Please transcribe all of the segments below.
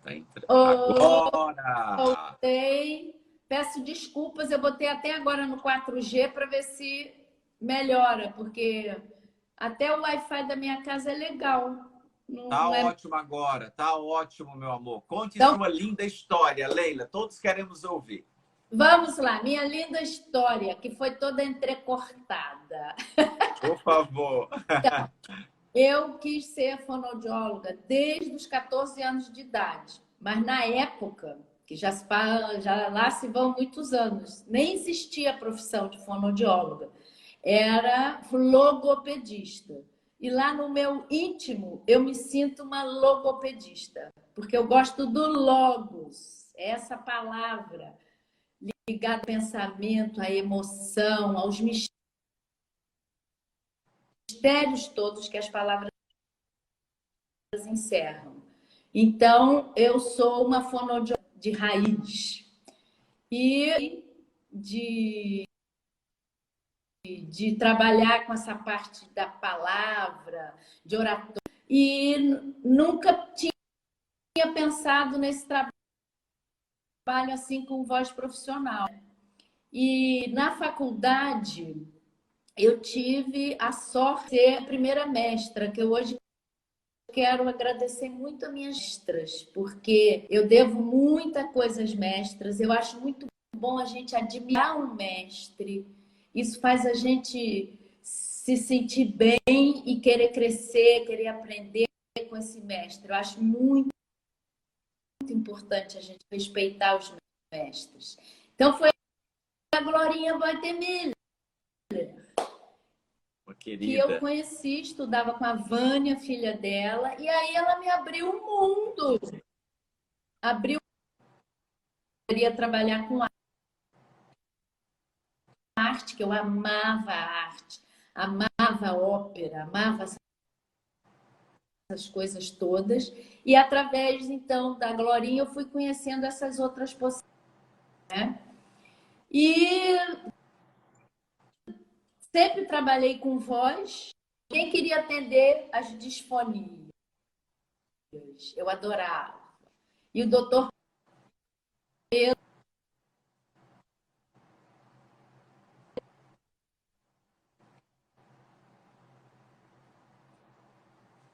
tá entrando. Oh, Agora! voltei. Peço desculpas, eu botei até agora no 4G para ver se melhora, porque até o Wi-Fi da minha casa é legal. Não, Tá não é... ótimo agora, tá ótimo, meu amor. Conte Então, sua linda história, Leila. Todos queremos ouvir. vamos lá, minha linda história, que foi toda entrecortada. Por favor. Eu quis ser fonoaudióloga desde os 14 anos de idade, mas na época, que já, já lá se vão muitos anos, nem existia a profissão de fonoaudióloga, era logopedista. E lá no meu íntimo, eu me sinto uma logopedista, porque eu gosto do logos, essa palavra ligada ao pensamento, à emoção, aos mistérios todos que as palavras encerram. Então, eu sou uma fonoaudióloga de raiz e de trabalhar com essa parte da palavra, de oratória. E nunca tinha pensado nesse trabalho assim com voz profissional. E na faculdade, eu tive a sorte de ser a primeira mestra, que eu hoje quero agradecer muito a minhas mestras, porque eu devo muita coisa às mestras. Eu acho muito bom a gente admirar um mestre. Isso faz a gente se sentir bem e querer crescer, querer aprender com esse mestre. Eu acho muito importante a gente respeitar os mestres. Então foi a Glorinha Boitemiller que eu Querida. conheci, estudava com a Vânia, filha dela, e aí ela me abriu um mundo. Abriu, eu queria trabalhar com arte, que eu amava a arte, amava a ópera, amava essas coisas todas. E através, então, da Glorinha, eu fui conhecendo essas outras possibilidades. Né? E sempre trabalhei com voz. Quem queria atender as disfonias? Eu adorava. E o doutor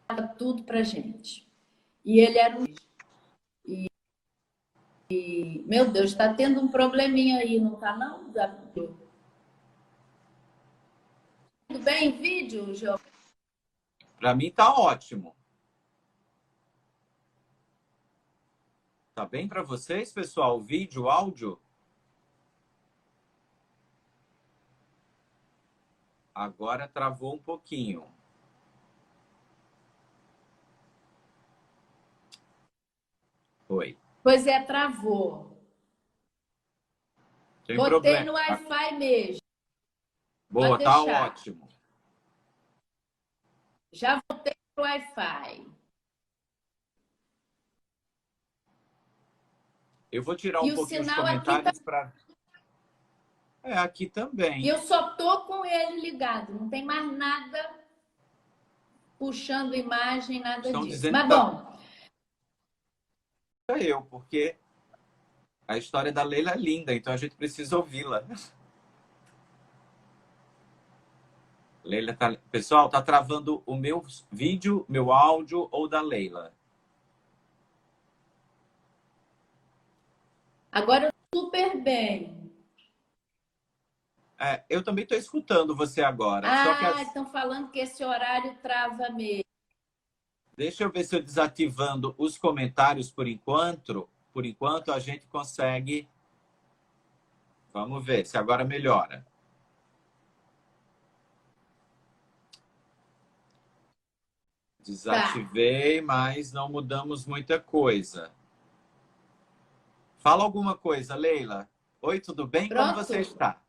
dava tudo pra gente. E ele era um... Meu Deus, está tendo um probleminha aí, não tá não, Gabriel? Tudo bem, vídeo, João? Para mim tá ótimo. Tá bem para vocês, pessoal? O vídeo, o áudio? Agora travou um pouquinho. Foi. Pois é, travou. Tem Botei problema. no Wi-Fi mesmo. Pode Boa, tá deixar. ótimo. Já voltei pro Wi-Fi. Eu vou tirar E um o pouquinho os sinal aqui tá... comentários para. É, aqui E também. eu só tô com ele ligado. Não tem mais nada puxando imagem, nada Estão disso. dizendo que Mas tá bom, eu, porque a história da Leila é linda, então a gente precisa ouvi-la. Leila tá... Pessoal, tá travando o meu vídeo, meu áudio ou da Leila? agora eu tô super bem. É, eu também estou escutando você agora. Só que Ah, estão falando que esse horário trava mesmo. deixa eu ver se eu desativando os comentários por enquanto. Por enquanto a gente consegue. Vamos ver se agora melhora. Tá. Desativei, mas não mudamos muita coisa. Fala alguma coisa, Leila. Oi, tudo bem? Como você Pronto? está?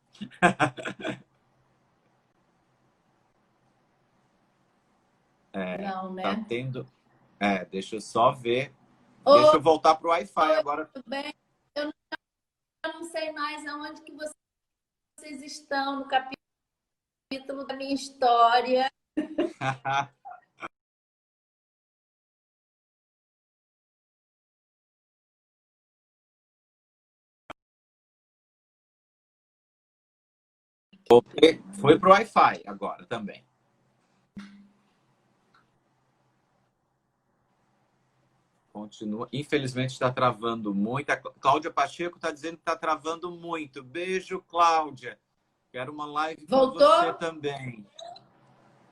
Não, Tá né? tendo. É, deixa eu só ver. Deixa Oi, eu voltar para o Wi-Fi agora. tudo bem? Eu não sei mais aonde que vocês estão no capítulo da minha história. Foi pro Wi-Fi agora também. Continua. Infelizmente está travando muito. A Cláudia Pacheco está dizendo que está travando muito. Beijo, Cláudia. Quero uma live com você também.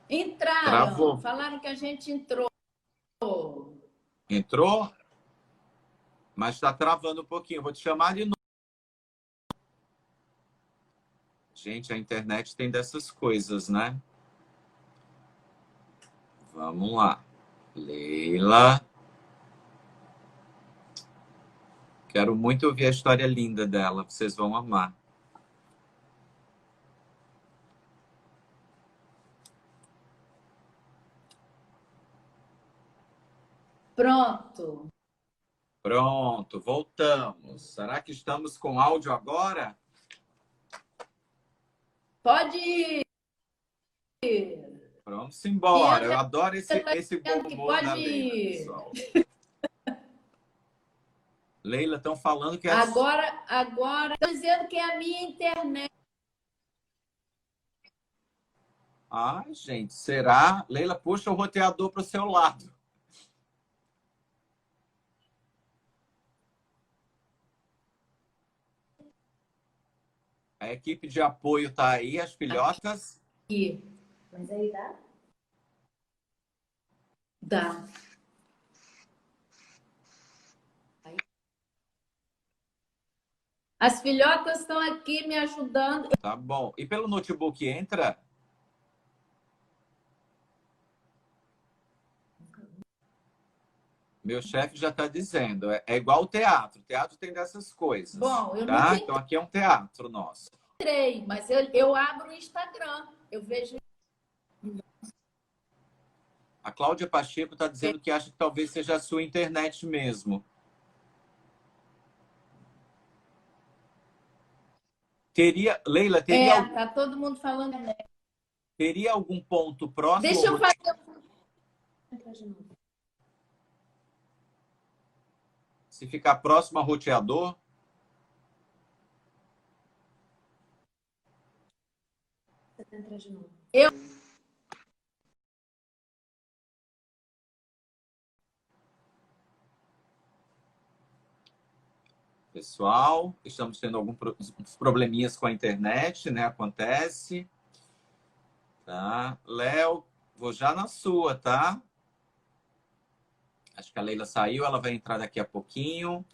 Entraram. Travou. Falaram que a gente entrou. Entrou? Mas está travando um pouquinho. Vou te chamar de novo. Gente, a internet tem dessas coisas, né? Vamos lá. Leila. Quero muito ouvir a história linda dela. Vocês vão amar. Pronto. Pronto, voltamos. Será que estamos com áudio agora? Pode ir. Vamos embora. Eu adoro esse bom humor da Leila, pessoal. Leila, estão falando que... Agora, estão dizendo que é a minha internet. Ai, gente, será? Leila, puxa o roteador para o seu lado. A equipe de apoio está aí, as filhotas. Aqui. Mas aí dá? Dá. As filhotas estão aqui me ajudando. Tá bom. E pelo notebook entra? Meu chefe já está dizendo. É igual o teatro. O teatro tem dessas coisas. Bom, eu tá? não Então aqui é um teatro nosso. entrei, mas eu abro o Instagram. Eu vejo. A Cláudia Pacheco está dizendo que acha que talvez seja a sua internet mesmo. Leila, teria... tá todo mundo falando. Teria algum ponto próximo? Deixa eu fazer. Se ficar próximo ao roteador? Você entra de novo. Pessoal, estamos tendo alguns probleminhas com a internet, né? Acontece. Tá? Léo, vou já na sua, tá? Acho que a Leila saiu, ela vai entrar daqui a pouquinho.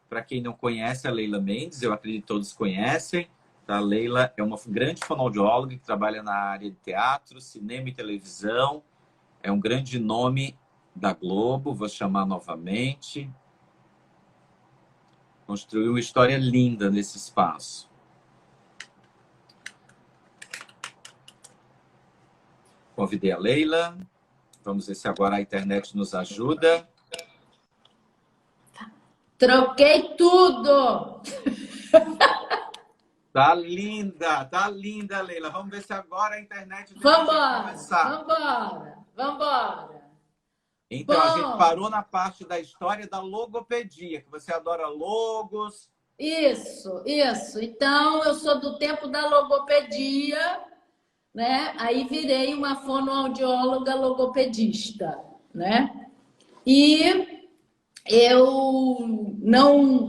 Para quem não conhece a Leila Mendes, eu acredito que todos conhecem. Tá? A Leila é uma grande fonoaudióloga que trabalha na área de teatro, cinema e televisão. É um grande nome da Globo, vou chamar novamente. Construiu uma história linda nesse espaço. Convidei a Leila. Vamos ver se agora a internet nos ajuda. Troquei tudo! Tá linda, Leila. Vamos ver se agora a internet Vambora! começar. Vambora! Então, Bom, a gente parou na parte da história da logopedia, que você adora logos. Isso. Então, eu sou do tempo da logopedia, né? Aí virei uma fonoaudióloga logopedista, né? E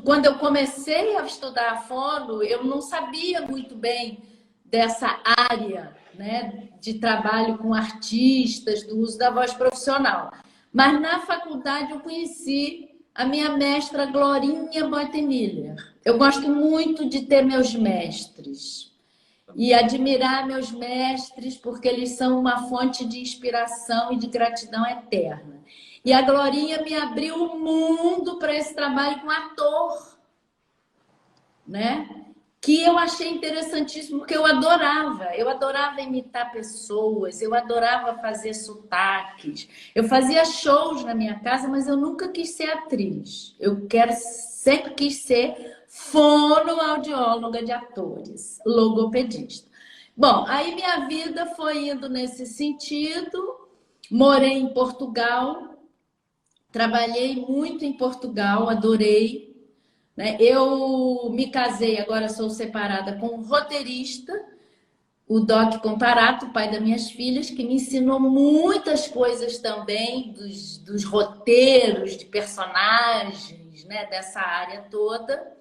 quando eu comecei a estudar fono, eu não sabia muito bem dessa área, né, de trabalho com artistas, do uso da voz profissional. Mas na faculdade eu conheci a minha mestra Glorinha Boitemiller. Eu gosto muito de ter meus mestres e admirar meus mestres, porque eles são uma fonte de inspiração e de gratidão eterna. E a Glorinha me abriu o mundo para esse trabalho com ator, né? Que eu achei interessantíssimo, porque eu adorava imitar pessoas, eu adorava fazer sotaques. Eu fazia shows na minha casa, mas eu nunca quis ser atriz. Sempre quis ser fonoaudióloga de atores, logopedista. Bom, aí minha vida foi indo nesse sentido. Morei em Portugal, trabalhei muito em Portugal, adorei. Eu me casei, agora sou separada com um roteirista, o Doc Comparato, o pai das minhas filhas, que me ensinou muitas coisas também dos roteiros, de personagens, né, dessa área toda.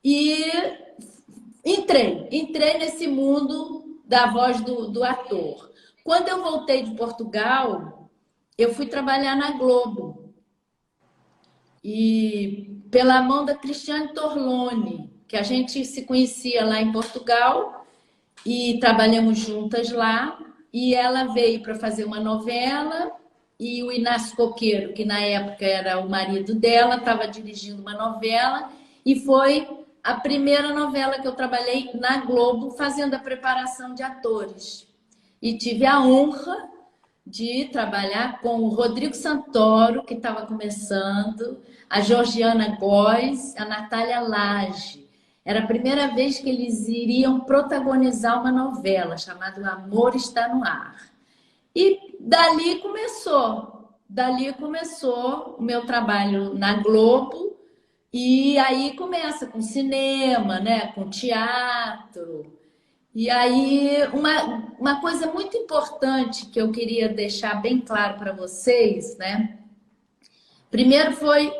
E entrei nesse mundo da voz do ator. Quando eu voltei de Portugal, eu fui trabalhar na Globo. E pela mão da Cristiane Torlone, que a gente se conhecia lá em Portugal e trabalhamos juntas lá. E ela veio para fazer uma novela e o Inácio Coqueiro, que na época era o marido dela, estava dirigindo uma novela e foi a primeira novela que eu trabalhei na Globo fazendo a preparação de atores. E tive a honra de trabalhar com o Rodrigo Santoro, que estava começando, a Georgiana Góes, a Natália Lage. Era a primeira vez que eles iriam protagonizar uma novela chamada O Amor Está no Ar. E dali começou o meu trabalho na Globo. E aí começa com cinema, né? Com teatro. E aí, uma coisa muito importante que eu queria deixar bem claro para vocês, né? Primeiro foi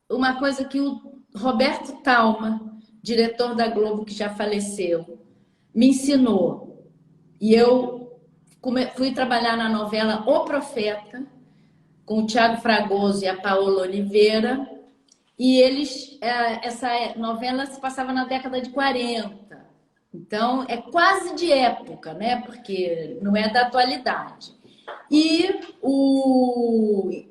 uma coisa que o Roberto Talma, diretor da Globo, que já faleceu, me ensinou. E eu fui trabalhar na novela O Profeta, com o Tiago Fragoso e a Paola Oliveira. E essa novela se passava na década de 40. Então, é quase de época, né? Porque não é da atualidade. E o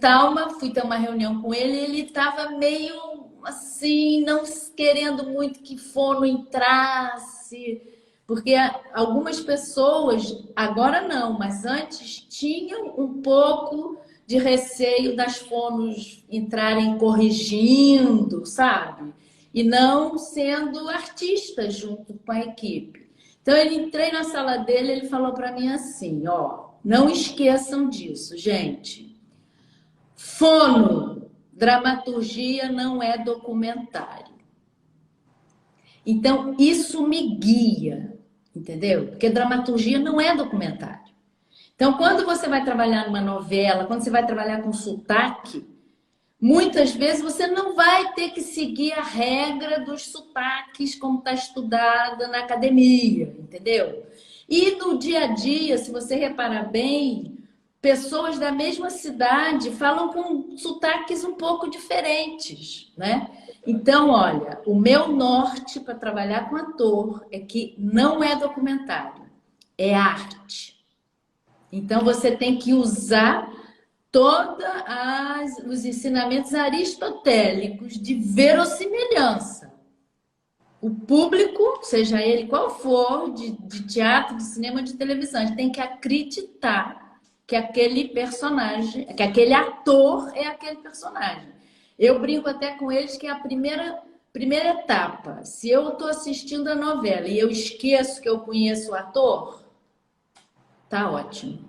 Talma, fui ter uma reunião com ele, ele estava meio assim, não querendo muito que fono entrasse, porque algumas pessoas, agora não, mas antes tinham um pouco de receio das fonos entrarem corrigindo, sabe? E não sendo artistas junto com a equipe. Então, eu entrei na sala dele, ele falou para mim assim, ó, não esqueçam disso, gente. Fono, dramaturgia não é documentário. Então, isso me guia, entendeu? Porque dramaturgia não é documentário. Então, quando você vai trabalhar numa novela, quando você vai trabalhar com sotaque, muitas vezes você não vai ter que seguir a regra dos sotaques como está estudada na academia, entendeu? E no dia a dia, se você reparar bem, pessoas da mesma cidade falam com sotaques um pouco diferentes, né? Então, olha, o meu norte para trabalhar com ator é que não é documentário, é arte. Então, você tem que usar todos os ensinamentos aristotélicos de verossimilhança. O público, seja ele qual for, de teatro, de cinema, de televisão, tem que acreditar que aquele personagem, que aquele ator é aquele personagem. Eu brinco até com eles que é a primeira etapa. Se eu estou assistindo a novela e eu esqueço que eu conheço o ator, tá ótimo.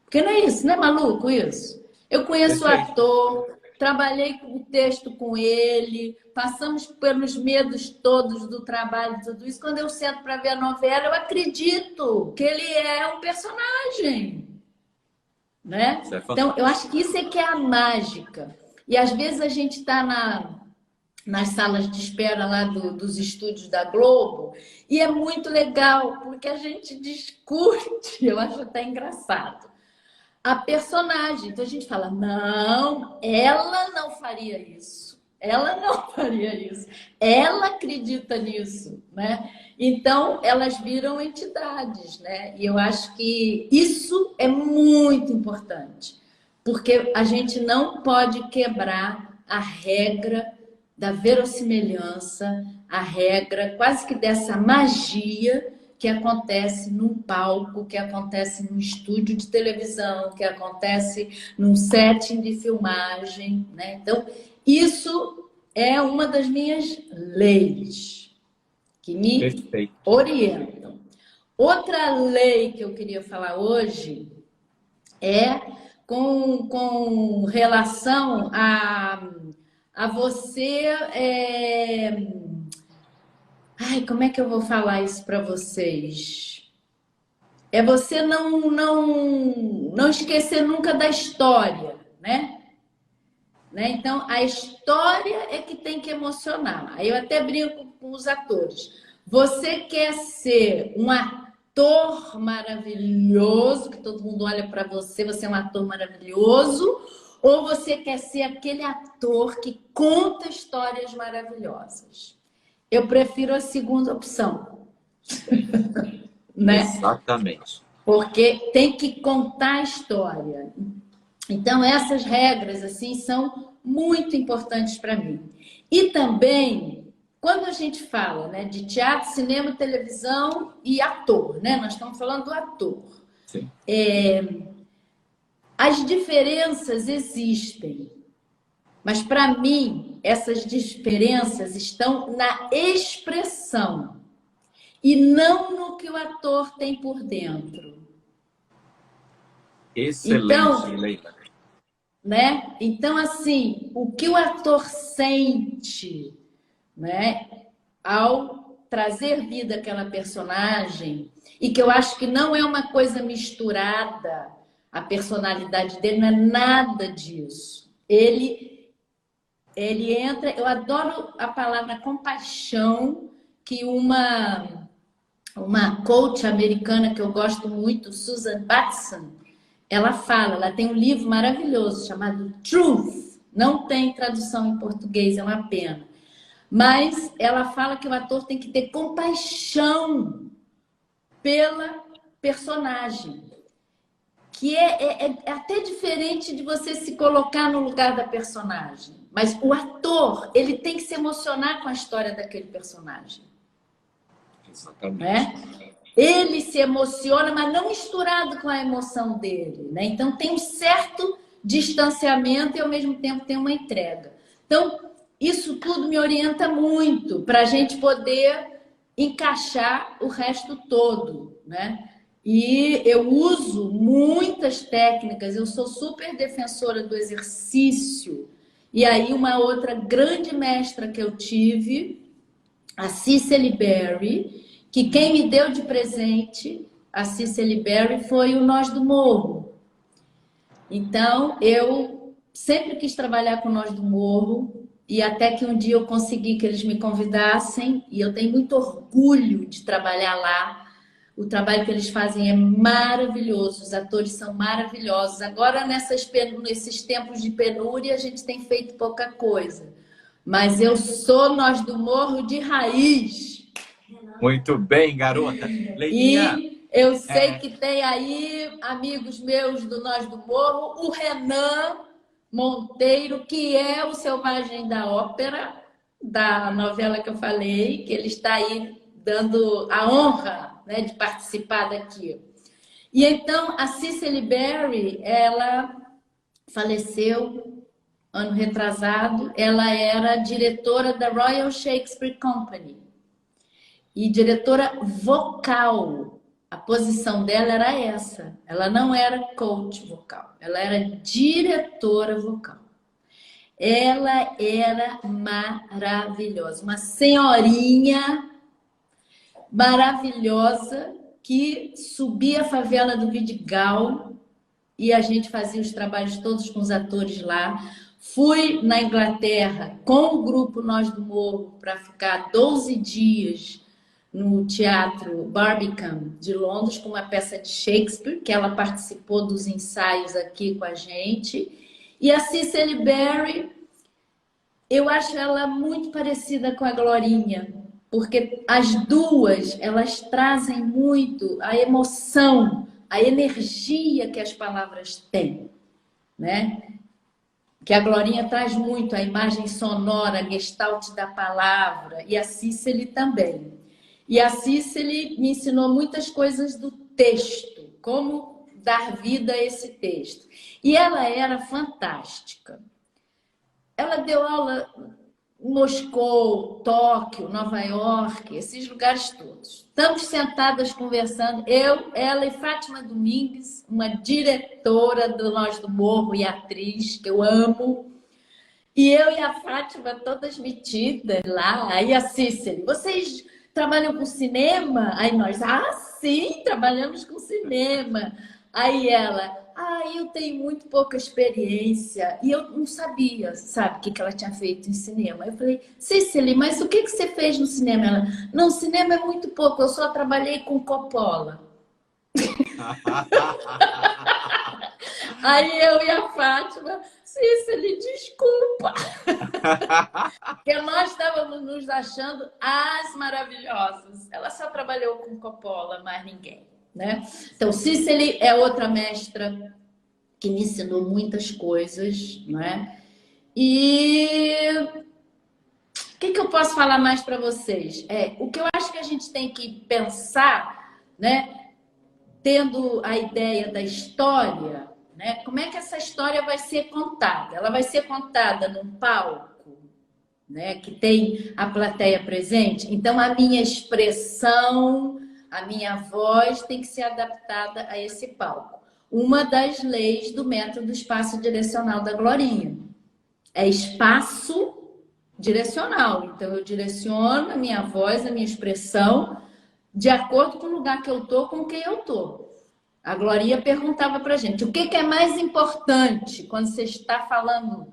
Porque não é isso, não é maluco isso? Eu conheço o ator, trabalhei o texto com ele, passamos pelos medos todos do trabalho, tudo isso. Quando eu sento para ver a novela, eu acredito que ele é um personagem, né? Então, eu acho que isso é que é a mágica. E às vezes a gente está nas salas de espera lá dos estúdios da Globo e é muito legal, porque a gente discute, eu acho até engraçado, a personagem. Então a gente fala, não, ela não faria isso. Ela não faria isso. Ela acredita nisso, né? Então elas viram entidades, né? E eu acho que isso é muito importante, porque a gente não pode quebrar a regra da verossimilhança, a regra quase que dessa magia que acontece num palco, que acontece num estúdio de televisão, que acontece num setting de filmagem, né? Então, isso é uma das minhas leis que me orientam. Outra lei que eu queria falar hoje é com relação a você Ai, como é que eu vou falar isso para vocês? É você não esquecer nunca da história, né? Então, a história é que tem que emocionar. Aí eu até brinco com os atores. Você quer ser um ator maravilhoso, que todo mundo olha para você, você é um ator maravilhoso, ou você quer ser aquele ator que conta histórias maravilhosas? Eu prefiro a segunda opção, né? Exatamente. Porque tem que contar a história. Então, essas regras, assim, são muito importantes para mim. E também, quando a gente fala, né, de teatro, cinema, televisão e ator, né? Nós estamos falando do ator. Sim. As diferenças existem, mas para mim, essas diferenças estão na expressão e não no que o ator tem por dentro. Excelente, Então, Leila. né? Então, assim, o que o ator sente, né, ao trazer vida àquela personagem, e que eu acho que não é uma coisa misturada, a personalidade dele não é nada disso. Ele entra, eu adoro a palavra compaixão, que uma coach americana que eu gosto muito, Susan Batson, ela fala, ela tem um livro maravilhoso chamado Truth. Não tem tradução em português, é uma pena. Mas ela fala que o ator tem que ter compaixão pela personagem. Que é até diferente de você se colocar no lugar da personagem. Mas o ator, ele tem que se emocionar com a história daquele personagem. Exatamente. Né? Ele se emociona, mas não misturado com a emoção dele, né? Então tem um certo distanciamento e ao mesmo tempo tem uma entrega. Então, isso tudo me orienta muito para a gente poder encaixar o resto todo, né? E eu uso muitas técnicas, eu sou super defensora do exercício. E aí, uma outra grande mestra que eu tive, a Cicely Berry, que quem me deu de presente, a Cicely Berry, foi o Nós do Morro. Então, eu sempre quis trabalhar com o Nós do Morro, e até que um dia eu consegui que eles me convidassem, e eu tenho muito orgulho de trabalhar lá. O trabalho que eles fazem é maravilhoso, os atores são maravilhosos. Agora, nesses tempos de penúria, a gente tem feito pouca coisa. Mas eu sou Nós do Morro de raiz. Muito bem, garota. Leilinha. E eu sei que tem aí amigos meus do Nós do Morro, o Renan Monteiro, que é o Selvagem da Ópera, da novela que eu falei, que ele está aí dando a honra, né, de participar daqui. E então, a Cicely Berry, ela faleceu ano retrasado, ela era diretora da Royal Shakespeare Company e diretora vocal. A posição dela era essa. Ela não era coach vocal, ela era diretora vocal. Ela era maravilhosa, uma senhorinha maravilhosa que subia a favela do Vidigal e a gente fazia os trabalhos todos com os atores lá. Fui na Inglaterra com o grupo Nós do Morro para ficar 12 dias no Teatro Barbican de Londres com uma peça de Shakespeare, que ela participou dos ensaios aqui com a gente. E a Cicely Berry, eu acho ela muito parecida com a Glorinha, porque as duas, elas trazem muito a emoção, a energia que as palavras têm, né? Que a Glorinha traz muito a imagem sonora, a gestalt da palavra, e a Cicely também. E a Cicely me ensinou muitas coisas do texto, como dar vida a esse texto. E ela era fantástica. Ela deu aula em Moscou, Tóquio, Nova York, esses lugares todos. Estamos sentadas conversando, eu, ela e Fátima Domingues, uma diretora do Nós do Morro e atriz que eu amo. E eu e a Fátima todas metidas lá. Aí a Cicely, vocês trabalham com cinema? Aí nós, sim, trabalhamos com cinema. Aí ela, eu tenho muito pouca experiência. E eu não sabia, sabe, o que ela tinha feito em cinema. Eu falei, Cicely, mas o que você fez no cinema? Ela, não, cinema é muito pouco, eu só trabalhei com Coppola. Aí eu e a Fátima, Cicely, desculpa. Porque nós estávamos nos achando as maravilhosas. Ela só trabalhou com Coppola, mais ninguém, né? Então, Cicely é outra mestra que me ensinou muitas coisas, né? E o que eu posso falar mais para vocês? O que eu acho que a gente tem que pensar, né? Tendo a ideia da história, né? Como é que essa história vai ser contada? Ela vai ser contada num palco, né? Que tem a plateia presente. Então, a minha expressão, a minha voz tem que ser adaptada a esse palco. Uma das leis do método espaço direcional da Glorinha é espaço direcional. Então, eu direciono a minha voz, a minha expressão, de acordo com o lugar que eu tô, com quem eu tô. A Glorinha perguntava pra gente, o que é mais importante quando você está falando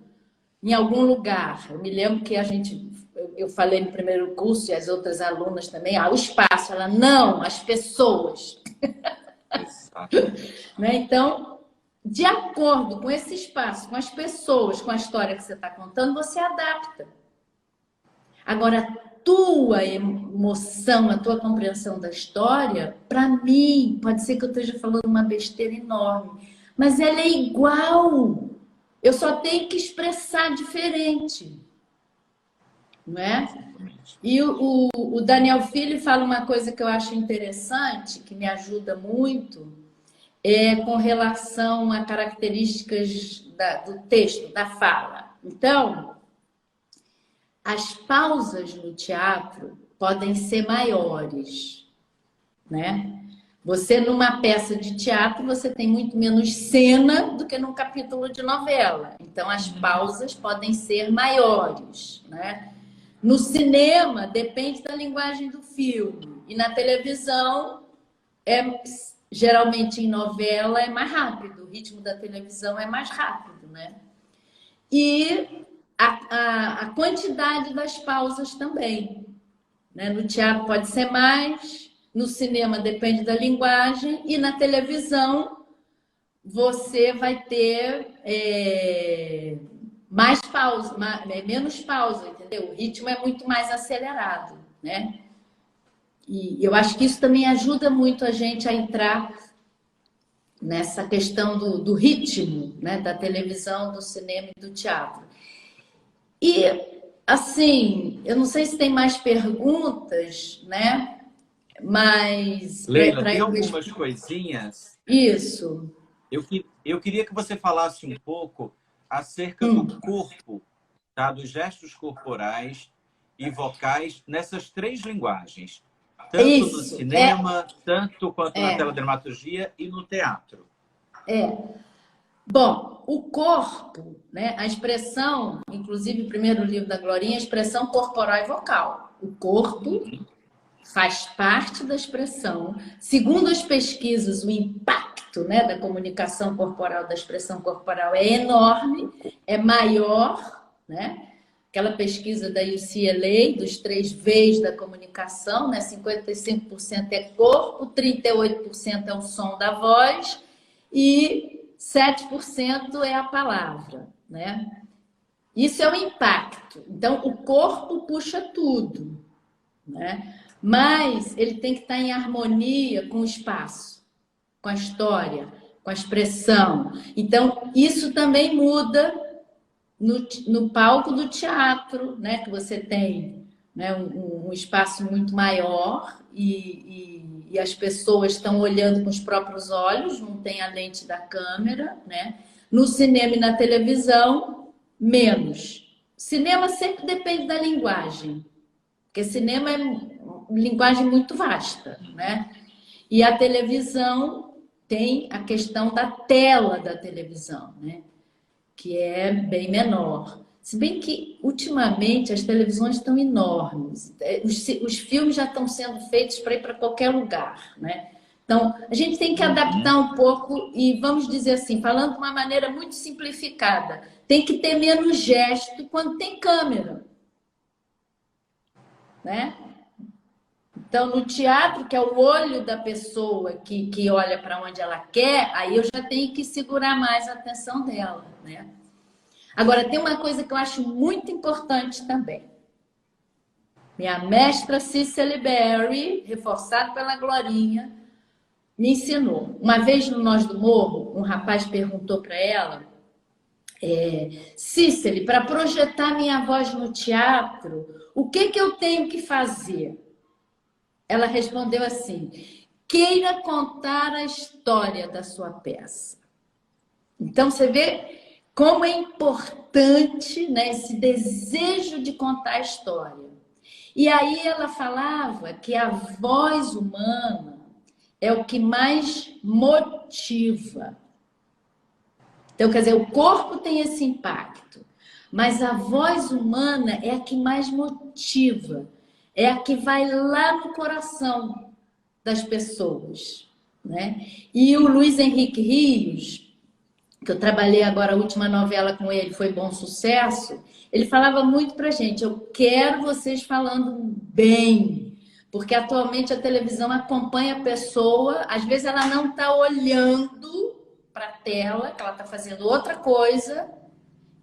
em algum lugar? Eu me lembro que eu falei no primeiro curso, e as outras alunas também, o espaço. Ela, não, as pessoas. Né? Então, de acordo com esse espaço, com as pessoas, com a história que você está contando, você adapta. Agora, a tua emoção, a tua compreensão da história, para mim, pode ser que eu esteja falando uma besteira enorme, mas ela é igual. Eu só tenho que expressar diferente. Não é? E o Daniel Filho fala uma coisa que eu acho interessante, que me ajuda muito, com relação a características do texto, da fala. Então, as pausas no teatro podem ser maiores, né? Você, numa peça de teatro, você tem muito menos cena do que num capítulo de novela. Então, as pausas podem ser maiores, né? No cinema, depende da linguagem do filme. E na televisão, geralmente em novela, é mais rápido. O ritmo da televisão é mais rápido, né? E a quantidade das pausas também, né? No teatro pode ser mais, no cinema depende da linguagem, e na televisão você vai ter mais pausa, menos pausa, entendeu? O ritmo é muito mais acelerado, né? E eu acho que isso também ajuda muito a gente a entrar nessa questão do ritmo, né? Da televisão, do cinema e do teatro. E, assim, eu não sei se tem mais perguntas, né? Mas... Leila, tem algumas coisinhas. Isso. Eu queria que você falasse um pouco acerca do corpo, tá? Dos gestos corporais e vocais nessas três linguagens. Tanto no cinema, tanto quanto na teledramaturgia e no teatro. Bom, o corpo, né? A expressão, inclusive o primeiro livro da Glorinha, a expressão corporal e vocal. O corpo faz parte da expressão. Segundo as pesquisas, o impacto, né, da comunicação corporal, da expressão corporal é enorme, é maior, né? Aquela pesquisa da UCLA, dos 3 V's da comunicação, né? 55% é corpo, 38% é o som da voz e 7% é a palavra, né? Isso é o impacto. Então, o corpo puxa tudo, né? Mas ele tem que estar em harmonia com o espaço, com a história, com a expressão. Então, isso também muda no palco do teatro, né? Que você tem, né, um espaço muito maior e as pessoas estão olhando com os próprios olhos, não tem a lente da câmera, né? No cinema e na televisão, menos. Cinema sempre depende da linguagem, porque cinema é linguagem muito vasta, né? E a televisão tem a questão da tela da televisão, né? Que é bem menor. Se bem que, ultimamente, as televisões estão enormes. Os filmes já estão sendo feitos para ir para qualquer lugar, né? Então, a gente tem que adaptar um pouco e, vamos dizer assim, falando de uma maneira muito simplificada, tem que ter menos gesto quando tem câmera, né? Então, no teatro, que é o olho da pessoa que olha para onde ela quer, aí eu já tenho que segurar mais a atenção dela, né? Agora, tem uma coisa que eu acho muito importante também. Minha mestra Cicely Berry, reforçado pela Glorinha, me ensinou. Uma vez no Nós do Morro, um rapaz perguntou para ela, Cicely, para projetar minha voz no teatro, o que eu tenho que fazer? Ela respondeu assim, queira contar a história da sua peça. Então, você vê como é importante, né, esse desejo de contar a história. E aí ela falava que a voz humana é o que mais motiva. Então, quer dizer, o corpo tem esse impacto, mas a voz humana é a que mais motiva, é a que vai lá no coração das pessoas, né? E o Luiz Henrique Rios, que eu trabalhei agora, a última novela com ele, foi Bom Sucesso, ele falava muito pra gente, eu quero vocês falando bem, porque atualmente a televisão acompanha a pessoa, às vezes ela não está olhando para a tela, que ela está fazendo outra coisa,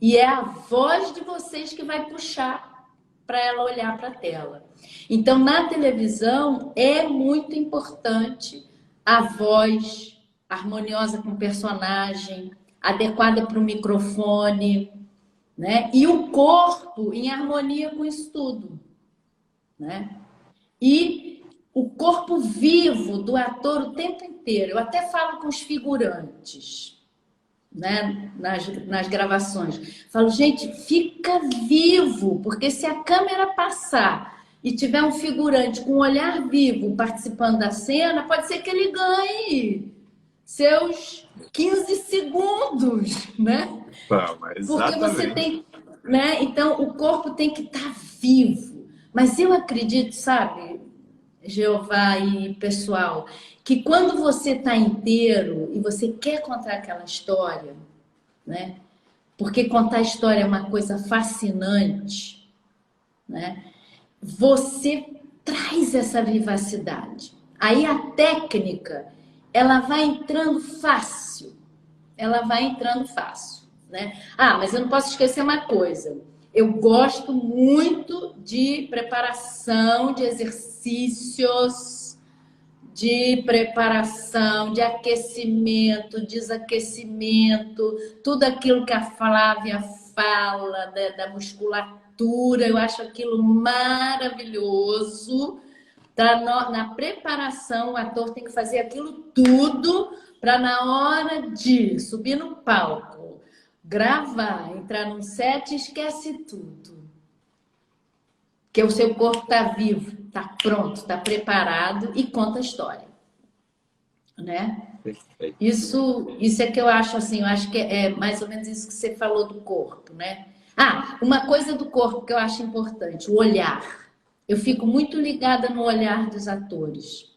e é a voz de vocês que vai puxar para ela olhar para a tela. Então, na televisão, é muito importante a voz harmoniosa com o personagem, adequada para o microfone, né? E o corpo em harmonia com isso tudo, né? E o corpo vivo do ator o tempo inteiro. Eu até falo com os figurantes, né? Nas gravações. Falo, gente, fica vivo, porque se a câmera passar e tiver um figurante com um olhar vivo participando da cena, pode ser que ele ganhe seus 15 segundos, né? Porque você tem, né? Então, o corpo tem que estar vivo. Mas eu acredito, sabe, Jeová e pessoal, que quando você está inteiro e você quer contar aquela história, né? Porque contar história é uma coisa fascinante, né? Você traz essa vivacidade. Aí a técnica, ela vai entrando fácil. Ela vai entrando fácil, né? Ah, mas eu não posso esquecer uma coisa. Eu gosto muito de preparação, de exercícios, de preparação, de aquecimento, desaquecimento, tudo aquilo que a Flávia fala da musculatura, eu acho aquilo maravilhoso. Na preparação, o ator tem que fazer aquilo tudo para na hora de subir no palco, gravar, entrar num set, esquece tudo. Porque o seu corpo está vivo, está pronto, está preparado e conta a história, né? Perfeito. Isso é que eu acho assim, eu acho que é mais ou menos isso que você falou do corpo, né? Ah, uma coisa do corpo que eu acho importante, o olhar. Eu fico muito ligada no olhar dos atores.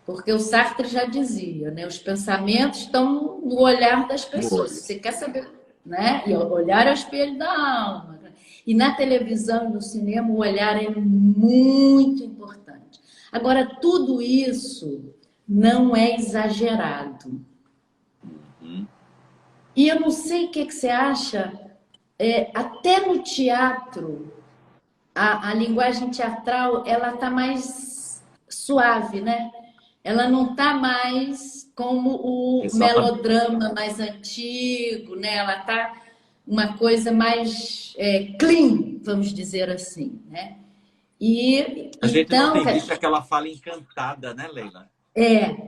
Porque o Sartre já dizia, né? Os pensamentos estão no olhar das pessoas. Se você quer saber, né? E o olhar é o espelho da alma. Né? E na televisão e no cinema, o olhar é muito importante. Agora, tudo isso não é exagerado. E eu não sei o que você acha, até no teatro, a linguagem teatral, ela está mais suave, né? Ela não está mais como o melodrama mais antigo, né? Ela está uma coisa mais clean, vamos dizer assim, né? E a gente então, não tem visto aquela fala encantada, né, Leila?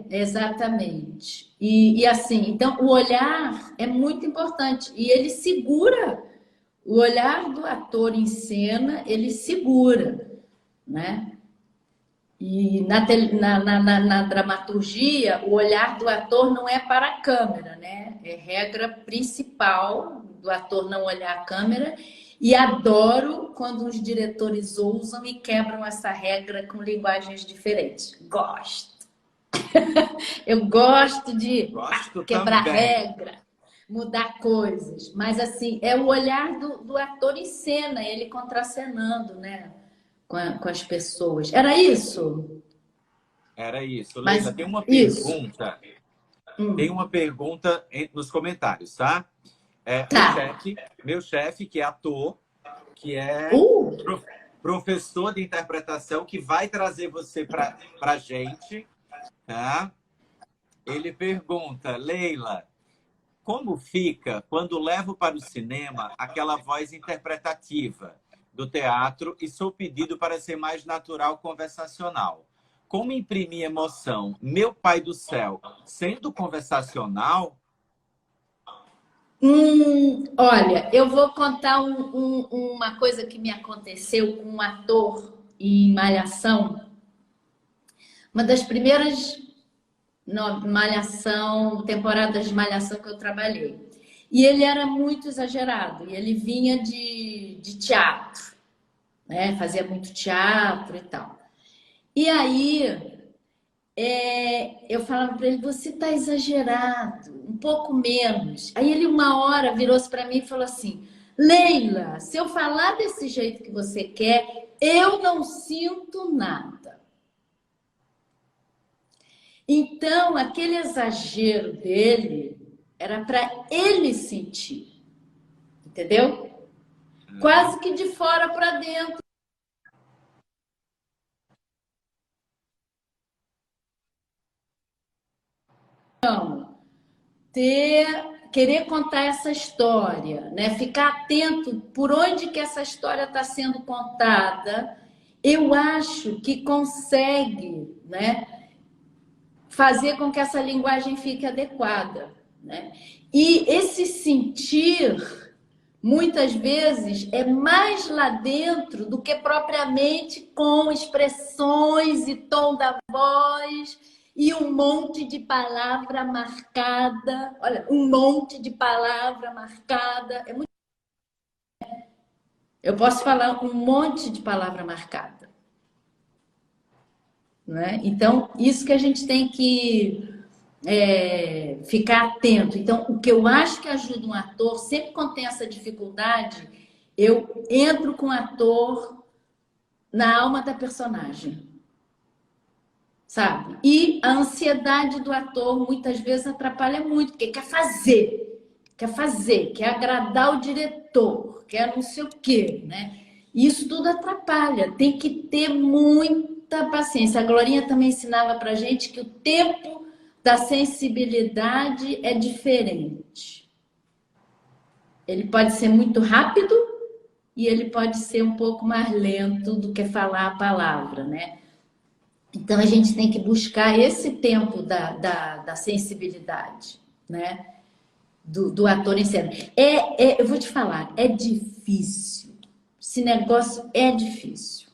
Exatamente. E assim, então o olhar é muito importante e ele segura. O olhar do ator em cena, ele segura, né? E na dramaturgia, o olhar do ator não é para a câmera, né? É regra principal do ator não olhar a câmera. E adoro quando os diretores ousam e quebram essa regra com linguagens diferentes. Gosto. Eu gosto de quebrar regra, mudar coisas. Mas, assim, é o olhar do ator em cena, ele contracenando, né? Com as pessoas. Era isso? Era isso. Mas, Leila, tem uma isso. pergunta. Tem uma pergunta nos comentários, tá? Tá. Meu chefe, que é ator, que é professor de interpretação, que vai trazer você para a gente, tá? Ele pergunta, Leila, como fica quando levo para o cinema aquela voz interpretativa do teatro e sou pedido para ser mais natural, conversacional? Como imprimir emoção? Meu pai do céu, sendo conversacional? Olha, eu vou contar uma coisa que me aconteceu com um ator em Malhação. Uma das primeiras temporadas de Malhação que eu trabalhei. E ele era muito exagerado. E ele vinha de teatro, né? Fazia muito teatro e tal. E aí eu falava para ele, você tá exagerado, um pouco menos. Aí ele uma hora virou-se para mim e falou assim, Leila, se eu falar desse jeito que você quer, eu não sinto nada. Então, aquele exagero dele era para ele sentir, entendeu? Quase que de fora para dentro. Então, querer contar essa história, né? Ficar atento por onde que essa história está sendo contada, eu acho que consegue, né? Fazer com que essa linguagem fique adequada, né? E esse sentir, muitas vezes, é mais lá dentro do que propriamente com expressões e tom da voz e um monte de palavra marcada. Olha, um monte de palavra marcada. Eu posso falar um monte de palavra marcada, né? Então, isso que a gente tem que ficar atento. Então, o que eu acho que ajuda um ator, sempre quando tem essa dificuldade, eu entro com o ator na alma da personagem, sabe? E a ansiedade do ator muitas vezes atrapalha muito, porque quer agradar o diretor, quer não sei o quê, né? Isso tudo atrapalha, tem que ter muita paciência. A Glorinha também ensinava pra gente que o tempo da sensibilidade é diferente. Ele pode ser muito rápido e ele pode ser um pouco mais lento do que falar a palavra, né? Então, a gente tem que buscar esse tempo da sensibilidade, né? Do ator em cena. Eu vou te falar, é difícil. Esse negócio é difícil.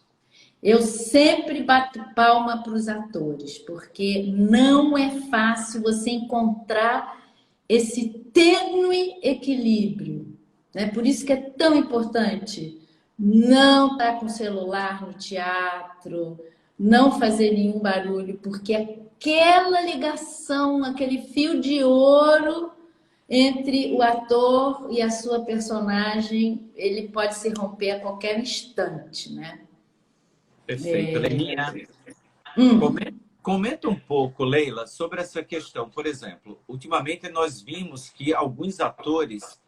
Eu sempre bato palma para os atores, porque não é fácil você encontrar esse tênue equilíbrio, né? Por isso que é tão importante não estar com o celular no teatro, não fazer nenhum barulho, porque aquela ligação, aquele fio de ouro entre o ator e a sua personagem, ele pode se romper a qualquer instante, né? Perfeito. Leilinha, comenta um pouco, Leila, sobre essa questão. Por exemplo, ultimamente nós vimos que alguns atores,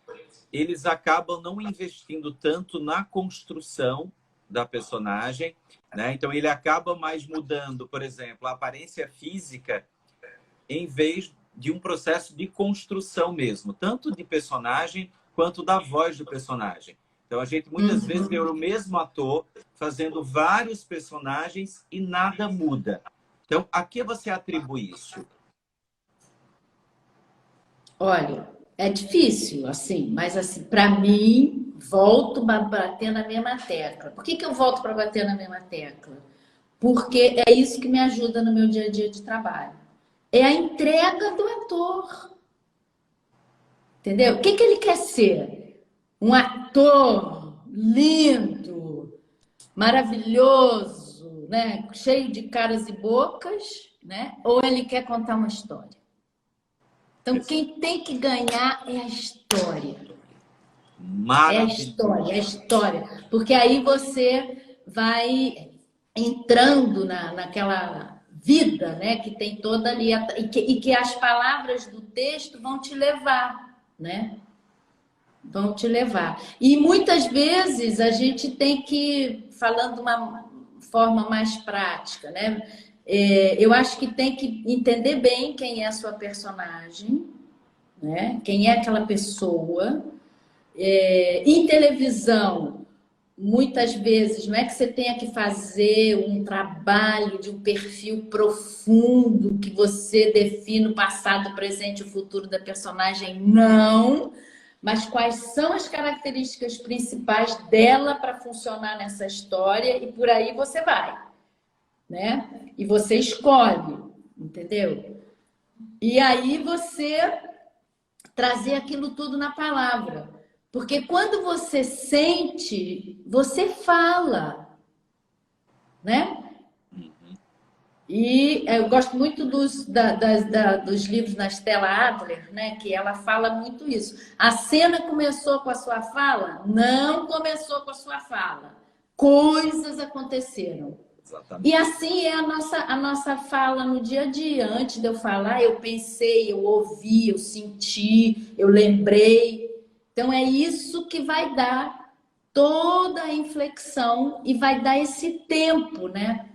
eles acabam não investindo tanto na construção da personagem, né? Então ele acaba mais mudando, por exemplo, a aparência física em vez de um processo de construção mesmo, tanto de personagem quanto da voz do personagem. Então a gente muitas vezes vê o mesmo ator fazendo vários personagens e nada muda. Então, a que você atribui isso? Olha, é difícil, assim, mas assim, para mim, volto a bater na mesma tecla. Por que eu volto para bater na mesma tecla? Porque é isso que me ajuda no meu dia a dia de trabalho. É a entrega do ator. Entendeu? O que ele quer ser? um ator lindo, maravilhoso, né? Cheio de caras e bocas, né? Ou ele quer contar uma história? Então, quem tem que ganhar é a história. É a história, é a história. Porque aí você vai entrando naquela vida, né? Que tem toda ali. E que as palavras do texto vão te levar, né? Vão te levar. E muitas vezes a gente tem que, falando de uma forma mais prática, né? Eu acho que tem que entender bem quem é a sua personagem, né? Quem é aquela pessoa. Em televisão, muitas vezes, não é que você tenha que fazer um trabalho de um perfil profundo que você define o passado, o presente e o futuro da personagem, não. Mas quais são as características principais dela para funcionar nessa história e por aí você vai, né? E você escolhe, entendeu? E aí você trazer aquilo tudo na palavra. Porque quando você sente, você fala, né? E eu gosto muito dos livros da Stella Adler, né? Que ela fala muito isso. A cena começou com a sua fala? Não começou com a sua fala. Coisas aconteceram. Exatamente. E assim é a nossa fala no dia a dia. Antes de eu falar, eu pensei, eu ouvi, eu senti, eu lembrei. Então é isso que vai dar toda a inflexão e vai dar esse tempo, né?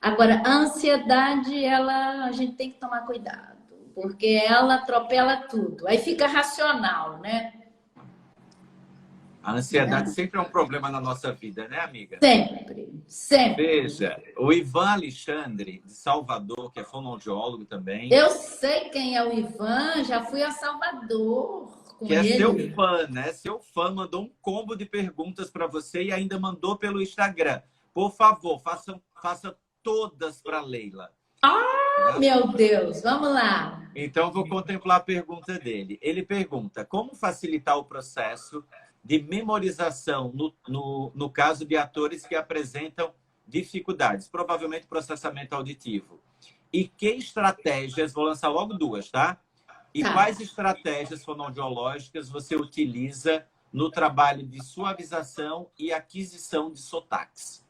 Agora, a ansiedade, a gente tem que tomar cuidado, porque ela atropela tudo. Aí fica racional, né? A ansiedade sempre é um problema na nossa vida, né, amiga? Sempre, sempre. Veja, o Ivan Alexandre, de Salvador, que é fonoaudiólogo também. Eu sei quem é o Ivan, já fui a Salvador com que é ele. seu fã, né? Seu fã mandou um combo de perguntas para você e ainda mandou pelo Instagram. Por favor, faça todas para Leila. Ah, meu Deus, vamos lá. Então, vou contemplar a pergunta dele. Ele pergunta, como facilitar o processo de memorização no caso de atores que apresentam dificuldades, provavelmente processamento auditivo? E que estratégias, vou lançar logo duas, tá? E quais estratégias fonoaudiológicas você utiliza no trabalho de suavização e aquisição de sotaques?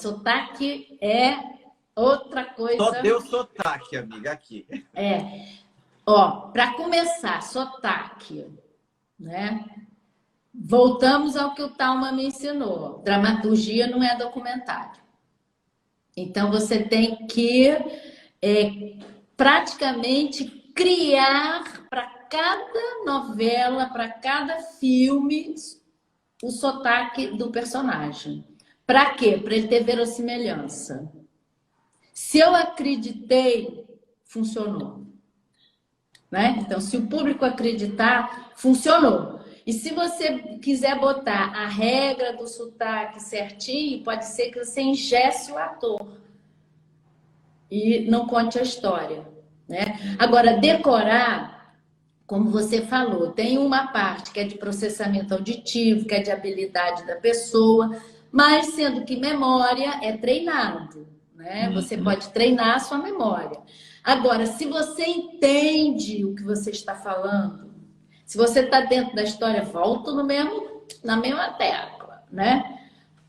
Sotaque é outra coisa. Só deu sotaque, amiga, aqui. Ó, para começar, sotaque, né? Voltamos ao que o Talma me ensinou. Dramaturgia não é documentário. Então, você tem que praticamente criar para cada novela, para cada filme, o sotaque do personagem. Para quê? Para ele ter verossimilhança. Se eu acreditei, funcionou. Né? Então, se o público acreditar, funcionou. E se você quiser botar a regra do sotaque certinho, pode ser que você engesse o ator e não conte a história, né? Agora, decorar, como você falou, tem uma parte que é de processamento auditivo, que é de habilidade da pessoa, mas sendo que memória é treinado, né? Você pode treinar a sua memória. Agora, se você entende o que você está falando, se você está dentro da história, volta na mesma tecla, né?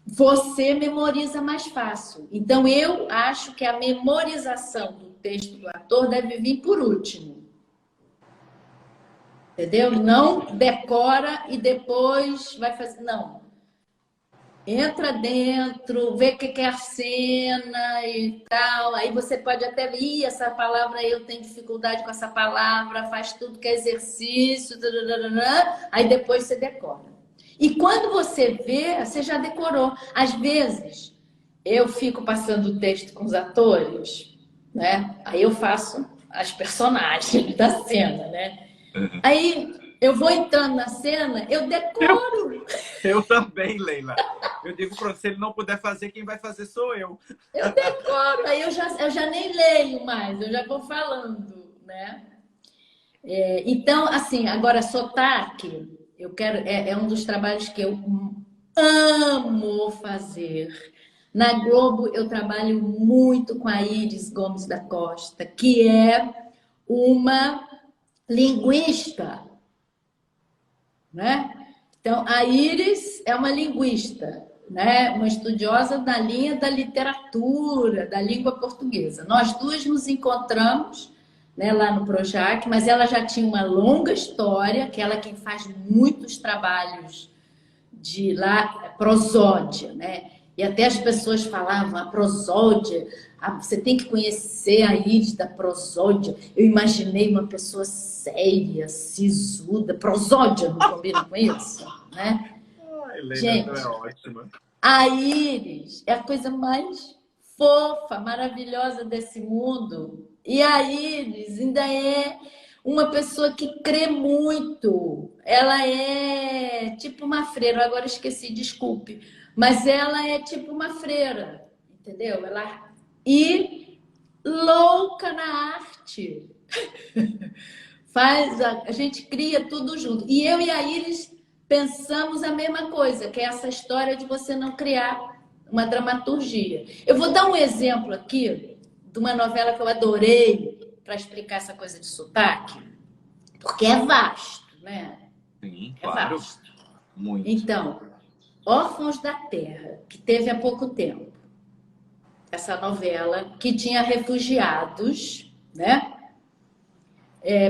Você memoriza mais fácil. Então, eu acho que a memorização do texto do ator deve vir por último. Entendeu? Não decora e depois vai fazer... Não. Entra dentro, vê o que é a cena e tal. Aí você pode até ver, essa palavra eu tenho dificuldade com essa palavra, faz tudo que é exercício, aí depois você decora. E quando você vê, você já decorou. Às vezes, eu fico passando o texto com os atores, né? Aí eu faço as personagens da cena, né? Aí eu vou entrando na cena, eu decoro. Eu também, Leila. Eu digo para você, se ele não puder fazer, quem vai fazer sou eu. Eu decoro, aí eu já nem leio mais, eu já vou falando, né? Então, assim, agora sotaque, É um dos trabalhos que eu amo fazer. Na Globo, eu trabalho muito com a Iris Gomes da Costa, que é uma linguista, né? Então, a Iris é uma linguista, né? Uma estudiosa da linha da literatura, da língua portuguesa. Nós duas nos encontramos, né, lá no Projac, mas ela já tinha uma longa história, que ela é quem faz muitos trabalhos de lá, prosódia, né? E até as pessoas falavam, a prosódia, você tem que conhecer a Iris da prosódia. Eu imaginei uma pessoa séria, sisuda, prosódia, não combina com isso, né? Helena, gente, é ótima. A Iris é a coisa mais fofa, maravilhosa desse mundo. E a Iris ainda é uma pessoa que crê muito. Ela é tipo uma freira, agora esqueci, desculpe. Mas ela é tipo uma freira, entendeu? E louca na arte. A gente cria tudo junto. E eu e a Iris pensamos a mesma coisa, que é essa história de você não criar uma dramaturgia. Eu vou dar um exemplo aqui de uma novela que eu adorei para explicar essa coisa de sotaque, porque é vasto, né? Sim, É claro. vasto. Muito. Então, Órfãos da Terra, que teve há pouco tempo, essa novela que tinha refugiados, né?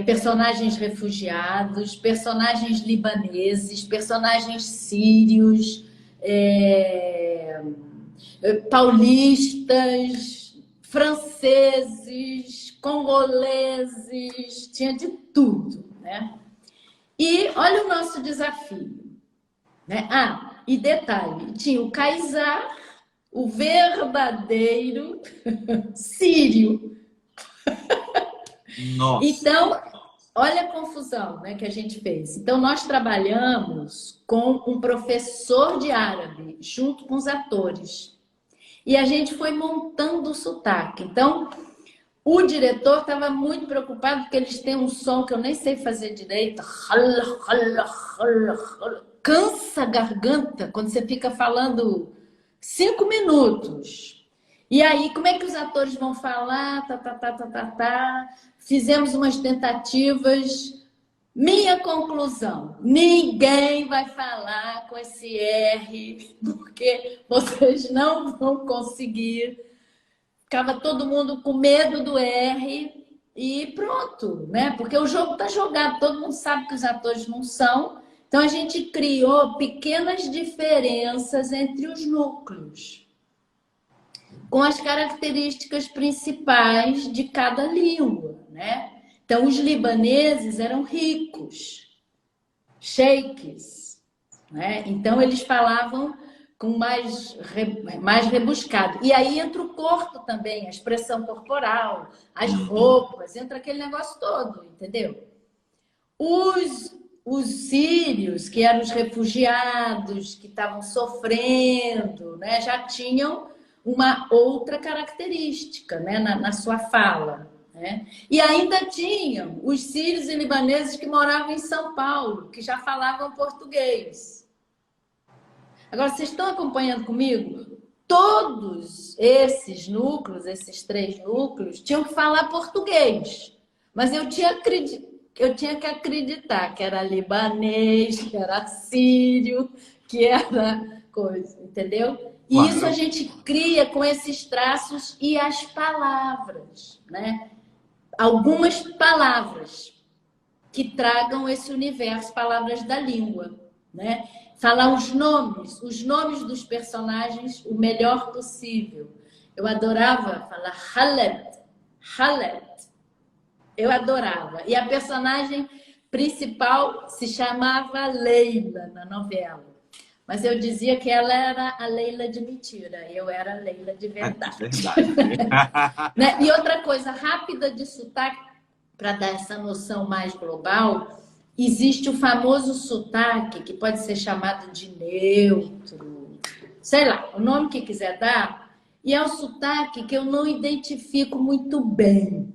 Personagens refugiados, personagens libaneses, personagens sírios, paulistas, franceses, congoleses, tinha de tudo, né? E olha o nosso desafio, né? E detalhe, tinha o Kaysar, o verdadeiro sírio. Nossa. Então, olha a confusão, né, que a gente fez. Então, nós trabalhamos com um professor de árabe, junto com os atores. E a gente foi montando o sotaque. Então, o diretor estava muito preocupado, porque eles têm um som que eu nem sei fazer direito. Cansa a garganta quando você fica falando 5 minutos. E aí, como é que os atores vão falar? Fizemos umas tentativas. Minha conclusão: ninguém vai falar com esse R, porque vocês não vão conseguir. Ficava todo mundo com medo do R e pronto, né? Porque o jogo está jogado, todo mundo sabe que os atores não são. Então, a gente criou pequenas diferenças entre os núcleos, com as características principais de cada língua, né? Então, os libaneses eram ricos, sheiks, né? Então, eles falavam com mais rebuscado. E aí entra o corpo também, a expressão corporal, as roupas, entra aquele negócio todo, entendeu? Os sírios, que eram os refugiados, que estavam sofrendo, né? Já tinham uma outra característica, né, na sua fala, né? E ainda tinham os sírios e libaneses que moravam em São Paulo, que já falavam português. Agora, vocês estão acompanhando comigo? Todos esses núcleos, esses 3 núcleos, tinham que falar português. Mas eu tinha que acreditar que era libanês, que era sírio, que era coisa, entendeu? E isso a gente cria com esses traços e as palavras, né? Algumas palavras que tragam esse universo, palavras da língua, né? Falar os nomes dos personagens o melhor possível. Eu adorava falar Khaled. Eu adorava. E a personagem principal se chamava Leila na novela. Mas eu dizia que ela era a Leila de mentira. Eu era a Leila de verdade. Né? E outra coisa rápida de sotaque, para dar essa noção mais global, existe o famoso sotaque, que pode ser chamado de neutro, sei lá, o nome que quiser dar, e é o sotaque que eu não identifico muito bem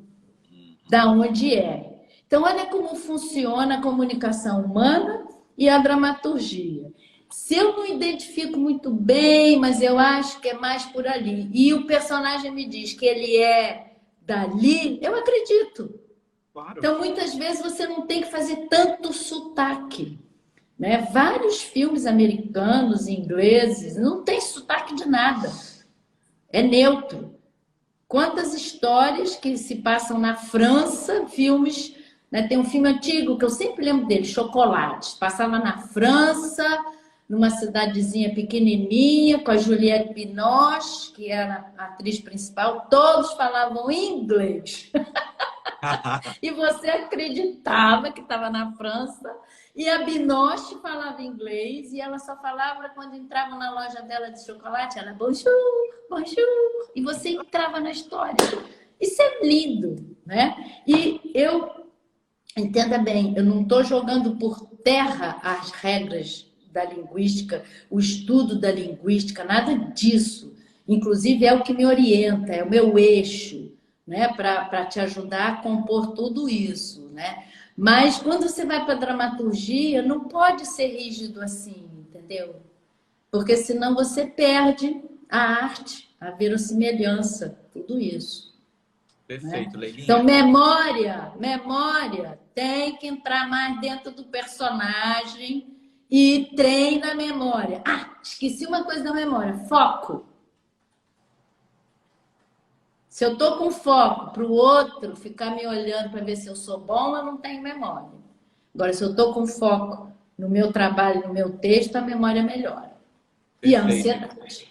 da onde é. Então, olha como funciona a comunicação humana e a dramaturgia. Se eu não identifico muito bem, mas eu acho que é mais por ali, e o personagem me diz que ele é dali, eu acredito. Claro. Então, muitas vezes, você não tem que fazer tanto sotaque, né? Vários filmes americanos, ingleses, não tem sotaque de nada. É neutro. Quantas histórias que se passam na França, filmes, né? Tem um filme antigo que eu sempre lembro dele, Chocolate. Passava na França, numa cidadezinha pequenininha, com a Juliette Binoche, que era a atriz principal. Todos falavam inglês. E você acreditava que estava na França. E a Binoche falava inglês e ela só falava quando entrava na loja dela de chocolate. Ela, bonjour, bonjour. E você entrava na história. Isso é lindo, né? E eu, entenda bem, eu não estou jogando por terra as regras da linguística, o estudo da linguística, nada disso. Inclusive, é o que me orienta, é o meu eixo, né? Para te ajudar a compor tudo isso, né? Mas quando você vai para a dramaturgia, não pode ser rígido assim, entendeu? Porque senão você perde a arte, a verossimilhança, tudo isso. Perfeito, Né? Leilinha. Então, memória tem que entrar mais dentro do personagem e treina a memória. Ah, esqueci uma coisa da memória, foco. Se eu tô com foco para o outro ficar me olhando para ver se eu sou bom, eu não tenho memória. Agora, se eu tô com foco no meu trabalho, no meu texto, a memória melhora. E a ansiedade.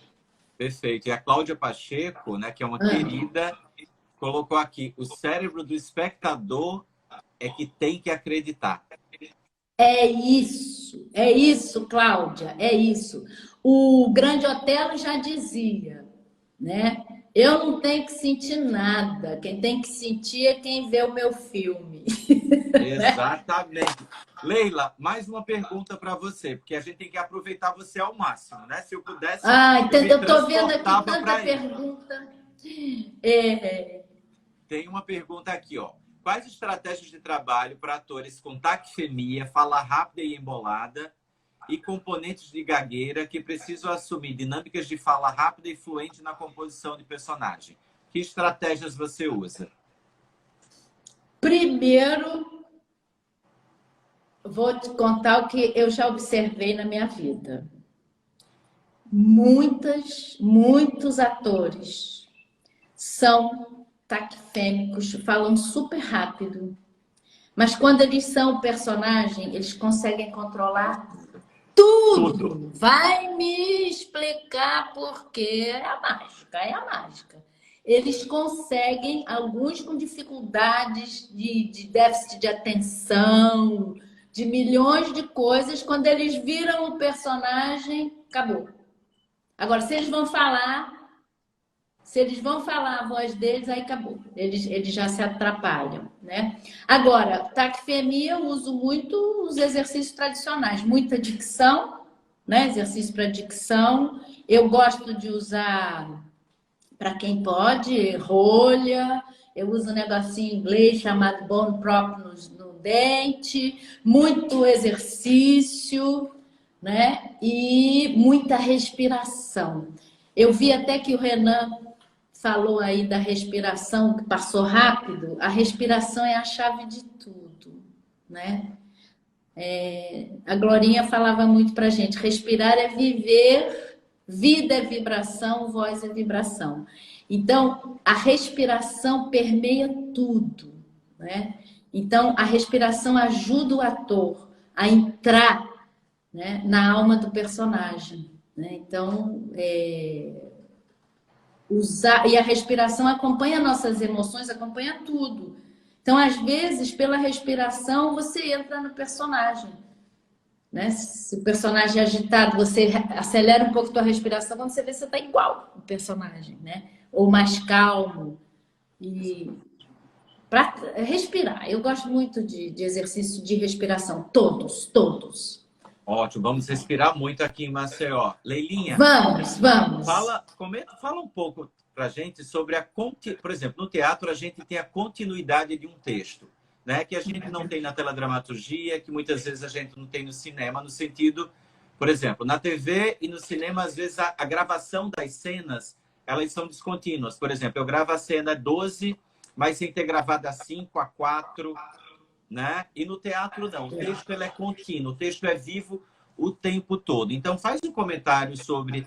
Perfeito. E a Cláudia Pacheco, né, que é uma querida, colocou aqui: o cérebro do espectador é que tem que acreditar. É isso, Cláudia, é isso. O Grande Otelo já dizia, né? Eu não tenho que sentir nada. Quem tem que sentir é quem vê o meu filme. Exatamente. Leila, mais uma pergunta para você, porque a gente tem que aproveitar você ao máximo, né? Se eu pudesse, Eu estou vendo aqui tanta ele. pergunta. Tem uma pergunta aqui, ó. Quais estratégias de trabalho para atores com taquifemia, fala rápida e embolada e componentes de gagueira que precisam assumir dinâmicas de fala rápida e fluente na composição de personagem? Que estratégias você usa? Primeiro, vou te contar o que eu já observei na minha vida. Muitos atores são taquifêmicos, falam super rápido. Mas quando eles são o personagem, eles conseguem controlar tudo. Vai me explicar por quê. É a mágica. Eles conseguem, alguns com dificuldades de déficit de atenção, de milhões de coisas, quando eles viram o personagem, acabou. Agora, se eles vão falar a voz deles, aí acabou. Eles já se atrapalham, né? Agora, taquifemia, eu uso muito os exercícios tradicionais. Muita dicção, né? Exercício para dicção. Eu gosto de usar, para quem pode, rolha. Eu uso um negocinho em inglês chamado bone prop no dente. Muito exercício, né? E muita respiração. Eu vi até que o Renan falou aí da respiração, que passou rápido. A respiração é a chave de tudo, né? A Glorinha falava muito pra gente: respirar é viver, vida é vibração, voz é vibração. Então, a respiração permeia tudo, né? Então, a respiração ajuda o ator a entrar, né, na alma do personagem, né? Então, e a respiração acompanha nossas emoções, acompanha tudo. Então, às vezes, pela respiração, você entra no personagem, né? Se o personagem é agitado, você acelera um pouco a tua respiração, quando você vê, você está igual o personagem, né? Ou mais calmo. E para respirar, eu gosto muito de exercício de respiração, todos. Ótimo, vamos respirar muito aqui em Maceió. Leilinha, vamos. Fala um pouco pra gente sobre por exemplo, no teatro a gente tem a continuidade de um texto. né, que a gente não tem na teledramaturgia, que muitas vezes a gente não tem no cinema, no sentido, por exemplo, na TV e no cinema, às vezes a gravação das cenas, elas são descontínuas. Por exemplo, eu gravo a cena 12, mas sem ter gravado a 5, a 4, né? E no teatro não, o texto ele é contínuo, o texto é vivo o tempo todo. Então faz um comentário sobre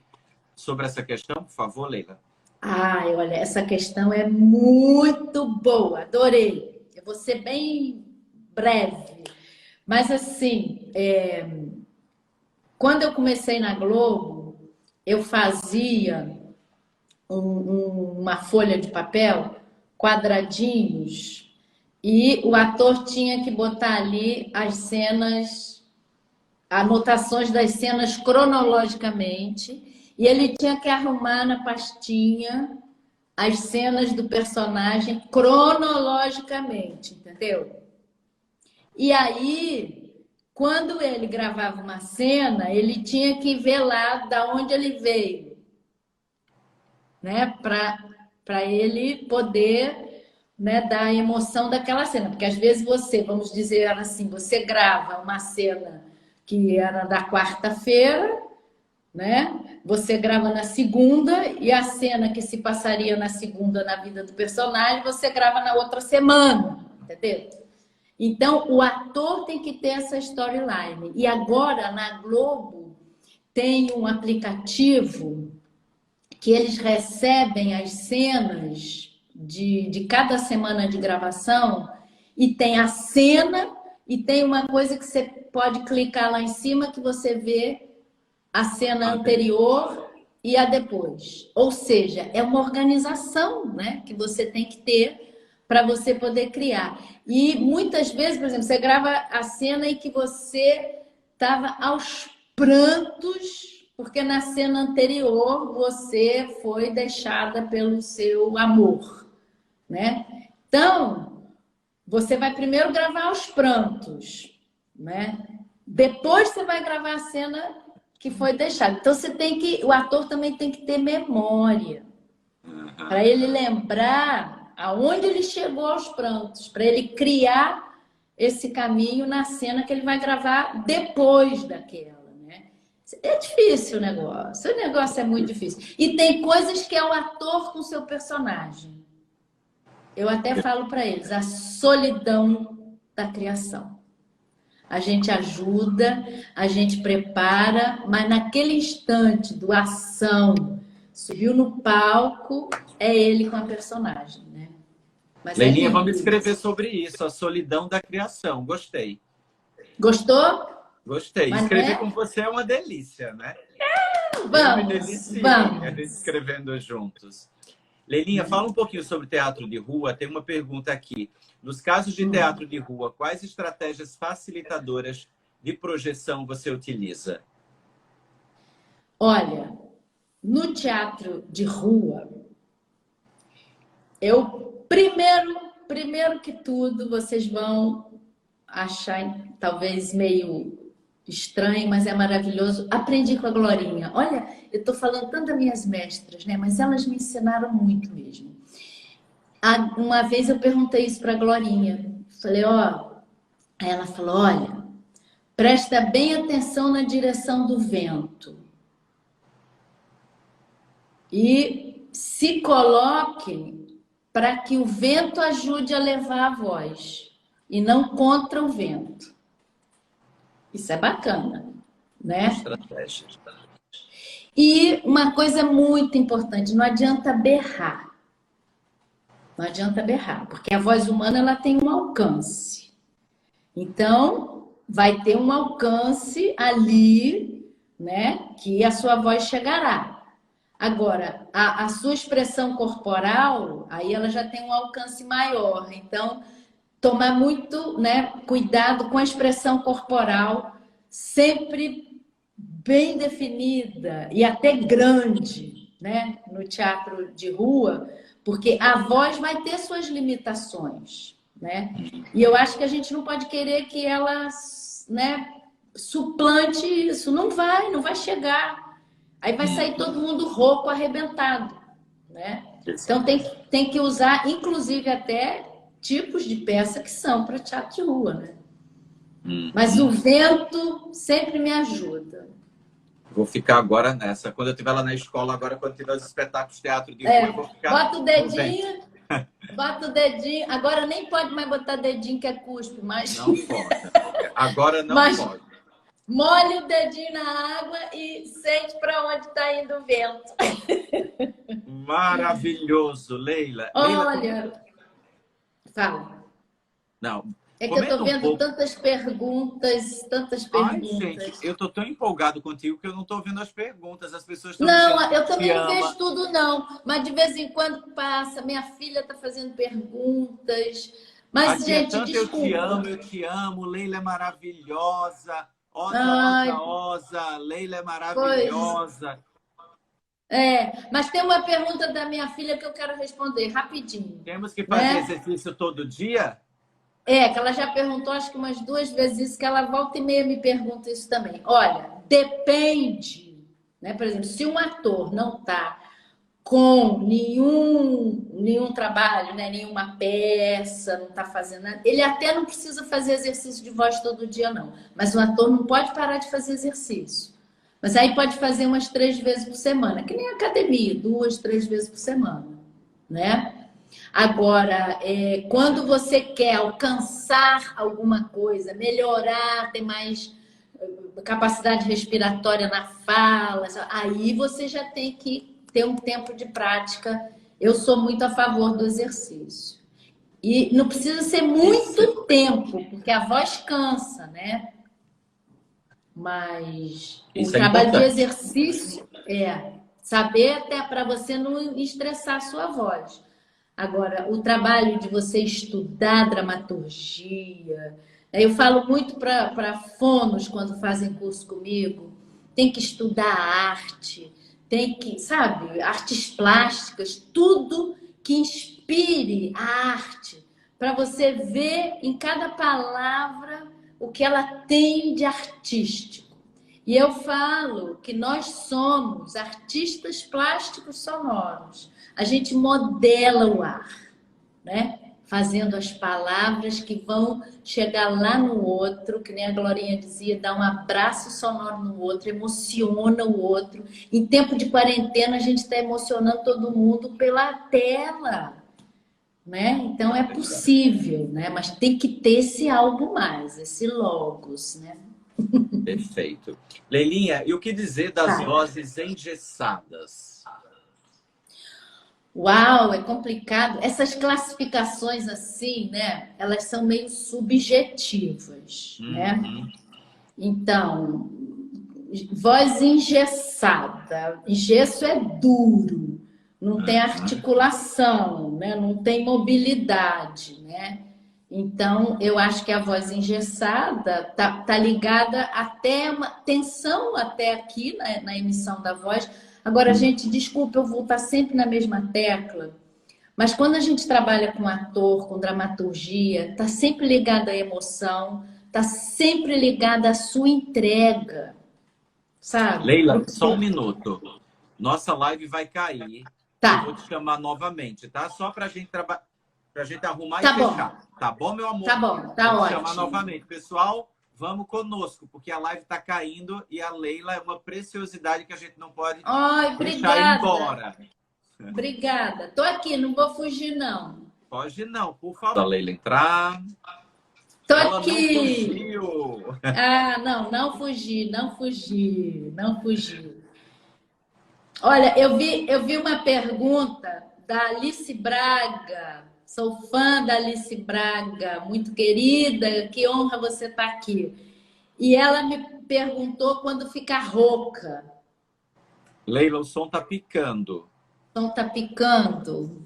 essa questão, por favor, Leila. Ai, olha, essa questão é muito boa, adorei. Eu vou ser bem breve, mas assim, quando eu comecei na Globo, eu fazia uma folha de papel, quadradinhos, e o ator tinha que botar ali as cenas, anotações das cenas cronologicamente, e ele tinha que arrumar na pastinha as cenas do personagem cronologicamente, entendeu? E aí, quando ele gravava uma cena, ele tinha que ver lá da onde ele veio, né? Para ele poder, né, dar a emoção daquela cena. Porque às vezes você, vamos dizer assim, você grava uma cena que era da quarta-feira, né? Você grava na segunda e a cena que se passaria na segunda na vida do personagem, você grava na outra semana, entendeu? Então, o ator tem que ter essa storyline. E agora, na Globo, tem um aplicativo que eles recebem as cenas de cada semana de gravação e tem a cena e tem uma coisa que você pode clicar lá em cima que você vê a cena anterior e a depois. Ou seja, é uma organização, né, que você tem que ter para você poder criar. E muitas vezes, por exemplo, você grava a cena em que você estava aos prantos, porque na cena anterior você foi deixada pelo seu amor, né? Então, você vai primeiro gravar aos prantos, né? Depois você vai gravar a cena que foi deixada. Então o ator também tem que ter memória para ele lembrar aonde ele chegou aos prantos, para ele criar esse caminho na cena que ele vai gravar depois daquela, né? É difícil o negócio é muito difícil. E tem coisas que é o ator com o seu personagem. Eu até falo para eles, a solidão da criação. A gente ajuda, a gente prepara, mas naquele instante do ação, subiu no palco, é ele com a personagem, né? Mas Leilinha, vamos escrever sobre isso, a solidão da criação. Gostei. Gostou? Gostei. Mas escrever com você é uma delícia, né? Vamos. A gente escrevendo juntos. Leilinha, fala um pouquinho sobre teatro de rua. Tem uma pergunta aqui. Nos casos de teatro de rua, quais estratégias facilitadoras de projeção você utiliza? Olha, no teatro de rua, primeiro que tudo, vocês vão achar talvez meio estranho, mas é maravilhoso. Aprendi com a Glorinha. Olha, eu estou falando tanto das minhas mestras, né? Mas elas me ensinaram muito mesmo. Uma vez eu perguntei isso para a Glorinha. Falei, ó... Aí ela falou, olha, presta bem atenção na direção do vento. E se coloque para que o vento ajude a levar a voz. E não contra o vento. Isso é bacana, né? Estratégia. E uma coisa muito importante, não adianta berrar. Não adianta berrar, porque a voz humana ela tem um alcance. Então, vai ter um alcance ali, né? Que a sua voz chegará. Agora, a sua expressão corporal, aí ela já tem um alcance maior. Então, tomar muito, né, cuidado com a expressão corporal, sempre bem definida e até grande, né, no teatro de rua, porque a voz vai ter suas limitações, né? E eu acho que a gente não pode querer que ela, né, suplante isso. Não vai chegar. Aí vai sair todo mundo rouco, arrebentado, né? Então tem que usar, inclusive até tipos de peça que são para teatro de rua, né? Mas o vento sempre me ajuda. Vou ficar agora nessa. Quando eu estiver lá na escola, agora quando tiver os espetáculos de teatro de rua, eu vou ficar Bota o no vento. dedinho, bota o dedinho. Agora nem pode mais botar dedinho que é cuspe, mas... Não pode. Agora não Mas pode. molhe o dedinho na água e sente para onde está indo o vento. Maravilhoso, Leila. Olha, fala. Não. É que eu Comenta tô um vendo pouco. tantas perguntas. Ai, gente, eu tô tão empolgado contigo que eu não tô vendo as perguntas. As pessoas estão Não, dizendo eu que também te não vejo ama. tudo, não. Mas de vez em quando passa. Minha filha está fazendo perguntas. Mas, Aqui é gente, tanto desculpa. eu te amo. Leila é maravilhosa. Ai, Osa. Leila é pois maravilhosa. é. Mas tem uma pergunta da minha filha que eu quero responder rapidinho, Temos que fazer né? exercício todo dia? É, que ela já perguntou, acho que umas 2 vezes isso, que ela volta e meia me pergunta isso também. Olha, depende, né? Por exemplo, se um ator não está com nenhum trabalho, né? Nenhuma peça, não está fazendo nada, ele até não precisa fazer exercício de voz todo dia, não. Mas o ator não pode parar de fazer exercício. Mas aí pode fazer umas 3 vezes por semana, que nem academia, 2, 3 vezes por semana, né? Agora, quando você quer alcançar alguma coisa, melhorar, ter mais capacidade respiratória na fala, aí você já tem que ter um tempo de prática. Eu sou muito a favor do exercício. E não precisa ser muito tempo, porque a voz cansa, né? Mas o Isso é trabalho de importante. exercício é saber até para você não estressar a sua voz. Agora, o trabalho de você estudar dramaturgia, eu falo muito para fonos quando fazem curso comigo, tem que estudar arte, tem que, sabe, artes plásticas, tudo que inspire a arte, para você ver em cada palavra o que ela tem de artístico. E eu falo que nós somos artistas plásticos sonoros. A gente modela o ar, né? Fazendo as palavras que vão chegar lá no outro, que nem a Glorinha dizia, dá um abraço sonoro no outro, emociona o outro. Em tempo de quarentena, a gente está emocionando todo mundo pela tela, né? Então é possível, né? Mas tem que ter esse algo mais, esse logos, né? Perfeito. Leilinha, e o que dizer das vozes engessadas? Uau, é complicado. Essas classificações assim, né? Elas são meio subjetivas, né? Então, voz engessada. Gesso é duro, não tem articulação, né? Não tem mobilidade, né? Então, eu acho que a voz engessada tá ligada até uma tensão até aqui na emissão da voz. Agora, gente, desculpa, eu vou estar sempre na mesma tecla, mas quando a gente trabalha com ator, com dramaturgia, está sempre ligada à emoção, está sempre ligada à sua entrega, sabe? Leila, só um minuto. Nossa live vai cair. Eu vou Tá, te chamar novamente, tá? Só para a gente arrumar e tá bom, fechar. Tá bom, meu amor? tá bom, tá Vou te chamar ótimo. novamente. Pessoal, vamos conosco, porque a live está caindo e a Leila é uma preciosidade que a gente não pode Ai, deixar ir obrigada, embora. obrigada. Tô aqui, não vou fugir, não. Pode não, por favor. A Leila entrar. Tô Ela aqui. não fugiu. Ah, não fugi, não fugi, não fugi. Olha, eu vi uma pergunta da Alice Braga. Sou fã da Alice Braga, muito querida, que honra você estar aqui. E ela me perguntou quando fica rouca. Leila, o som tá picando. O som tá picando.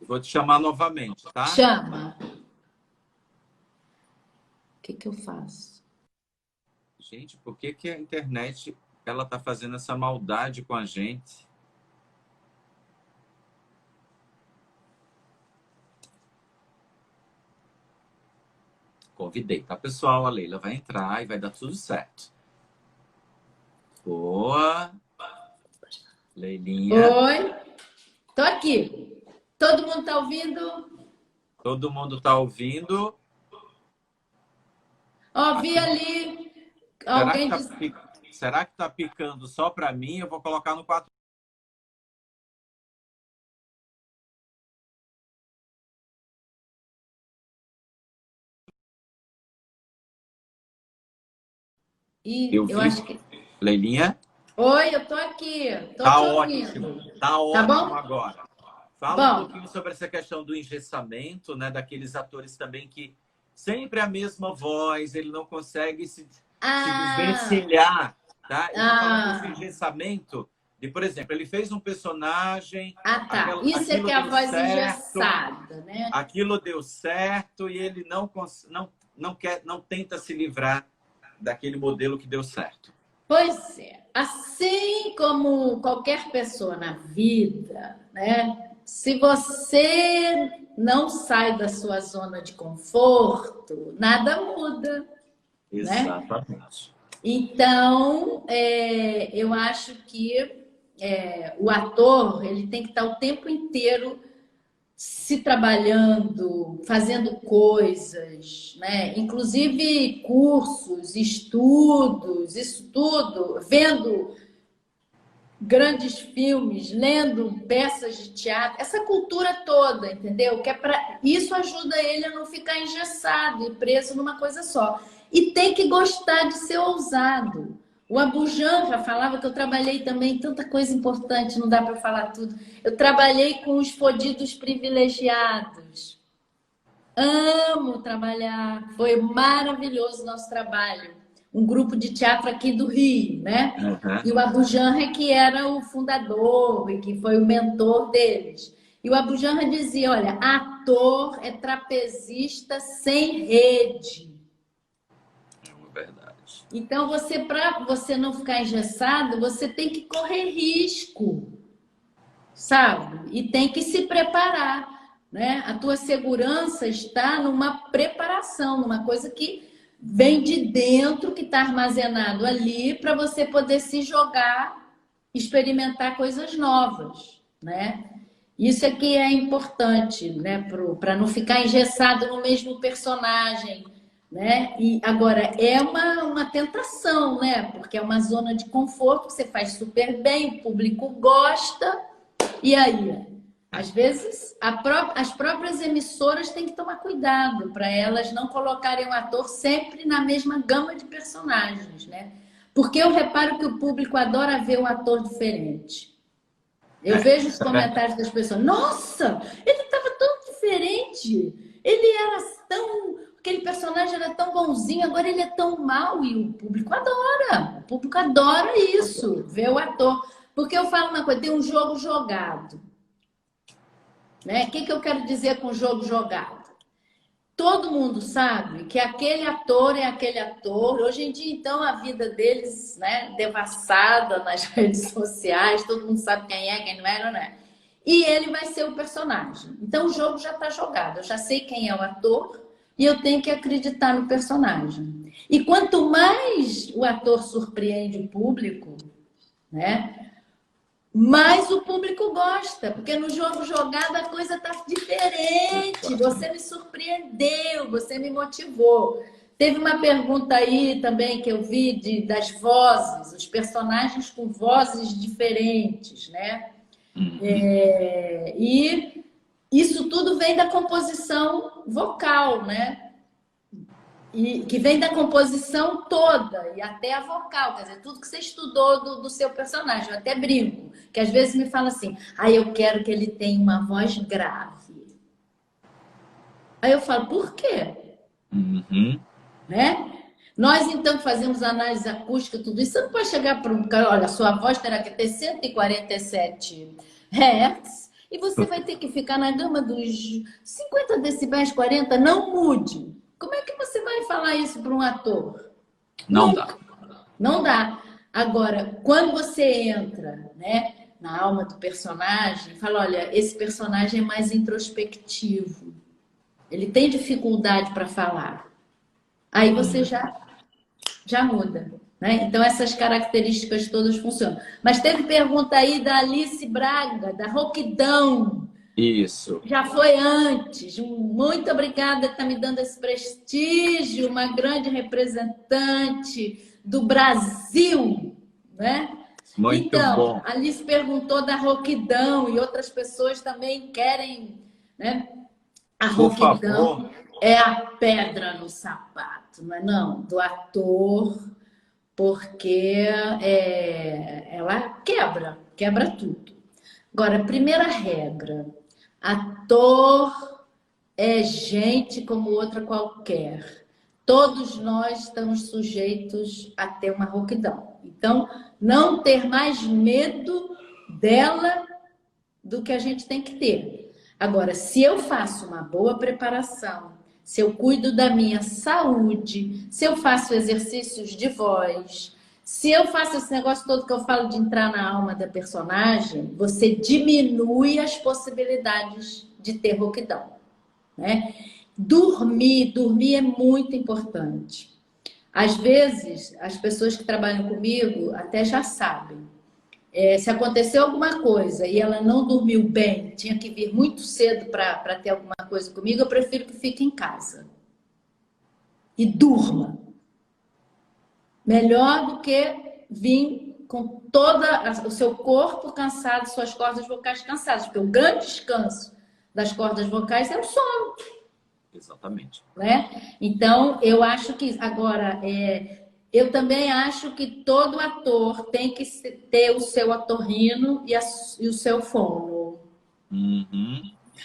Vou te chamar novamente, tá? Chama. O que eu faço? Gente, por que a internet ela tá fazendo essa maldade com a gente? Convidei, tá, pessoal? A Leila vai entrar e vai dar tudo certo. Boa. Leilinha. Oi, tô aqui. Todo mundo tá ouvindo? Todo mundo está ouvindo? Ó, vi ali Será que alguém tá, diz... será que tá picando só para mim? Eu vou colocar no 4. Ih, Eu eu vi, acho que... Leilinha? Oi, eu tô aqui, tô Tá te ótimo, ouvindo. tá Tá ótimo bom? agora. Fala um Bom, pouquinho sobre essa questão do engessamento, né? Daqueles atores também que sempre a mesma voz, ele não consegue se ah, desvencilhar, tá? Eu tô falando desse ah, engessamento de, por exemplo, ele fez um personagem, tá. Isso é que aquilo é a deu voz certo, engessada, né? e ele não quer, não tenta se livrar daquele modelo que deu certo. Pois é, assim como qualquer pessoa na vida, né? Se você não sai da sua zona de conforto, nada muda, né? Exatamente. Então, eu acho que o ator ele tem que estar o tempo inteiro se trabalhando, fazendo coisas, né? Inclusive cursos, estudos, isso tudo, vendo grandes filmes, lendo peças de teatro, essa cultura toda, entendeu? Que é para isso ajuda ele a não ficar engessado e preso numa coisa só. E tem que gostar de ser ousado. O Abu Janra falava que eu trabalhei também tanta coisa importante, não dá para falar tudo. Eu trabalhei com os fodidos privilegiados. Amo trabalhar. Foi maravilhoso o nosso trabalho. Um grupo de teatro aqui do Rio, né? Uhum. E o Abu Janra que era o fundador e que foi o mentor deles. E o Abu Janra dizia, olha, ator é trapezista sem rede. É uma verdade. Então, para você não ficar engessado, você tem que correr risco, sabe? E tem que se preparar, né? A tua segurança está numa preparação, numa coisa que vem de dentro, que está armazenado ali, para você poder se jogar, experimentar coisas novas, né? Isso é que é importante, né? Para não ficar engessado no mesmo personagem, né? E agora é uma tentação, né? Porque é uma zona de conforto que você faz super bem, o público gosta. E aí? Às vezes, as próprias emissoras têm que tomar cuidado para elas não colocarem o ator sempre na mesma gama de personagens, né? Porque eu reparo que o público adora ver o ator diferente. Eu vejo os Isso é verdade. comentários das pessoas. Nossa, ele estava tão diferente. Ele era tão... Aquele personagem era tão bonzinho, agora ele é tão mau. E o público adora. O público adora isso, ver o ator. Porque eu falo uma coisa, tem um jogo jogado. Né? O que eu quero dizer com jogo jogado? Todo mundo sabe que aquele ator é aquele ator. Hoje em dia, então, a vida deles, né, devassada nas redes sociais, todo mundo sabe quem é, quem não é, não é. E ele vai ser o personagem. Então, o jogo já está jogado. Eu já sei quem é o ator e eu tenho que acreditar no personagem. E quanto mais o ator surpreende o público, né? Mas o público gosta, porque no jogo jogado a coisa está diferente. Você me surpreendeu, você me motivou. Teve uma pergunta aí também que eu vi das vozes, os personagens com vozes diferentes, né? E isso tudo vem da composição vocal, né? E que vem da composição toda, e até a vocal, quer dizer, tudo que você estudou do seu personagem. Eu até brinco, que às vezes me fala assim, eu quero que ele tenha uma voz grave. Aí eu falo, por quê? Uhum. Né? Nós, então, fazemos análise acústica, tudo isso, você não pode chegar para um cara, olha, sua voz terá que ter 147 Hz, e você vai ter que ficar na gama dos 50 decibéis, 40, não mude. Como é que você vai falar isso para um ator? Não dá. Nunca. Não dá. Agora, quando você entra, né, na alma do personagem, fala, olha, esse personagem é mais introspectivo. Ele tem dificuldade para falar. Aí você já muda, né? Então essas características todas funcionam. Mas teve pergunta aí da Alice Braga, da Roquidão. Isso. Já foi antes. Muito obrigada por estar me dando esse prestígio, uma grande representante do Brasil, né? Muito Então, bom. a Alice perguntou da rouquidão e outras pessoas também querem, né? A Por favor. rouquidão é a pedra no sapato, não é não? Do ator, porque ela quebra tudo. Agora, primeira regra, ator é gente como outra qualquer. Todos nós estamos sujeitos a ter uma rouquidão. Então, não ter mais medo dela do que a gente tem que ter. Agora, se eu faço uma boa preparação, se eu cuido da minha saúde, se eu faço exercícios de voz, se eu faço esse negócio todo que eu falo de entrar na alma da personagem, você diminui as possibilidades de ter rouquidão, né? Dormir é muito importante. Às vezes, as pessoas que trabalham comigo até já sabem. Se aconteceu alguma coisa e ela não dormiu bem, tinha que vir muito cedo para ter alguma coisa comigo, eu prefiro que fique em casa. E durma. Melhor do que vir com todo o seu corpo cansado, suas cordas vocais cansadas. Porque o grande descanso das cordas vocais é o sono. Exatamente. Né? Então, eu acho que agora eu também acho que todo ator tem que ter o seu otorrino e o seu fono. Uhum.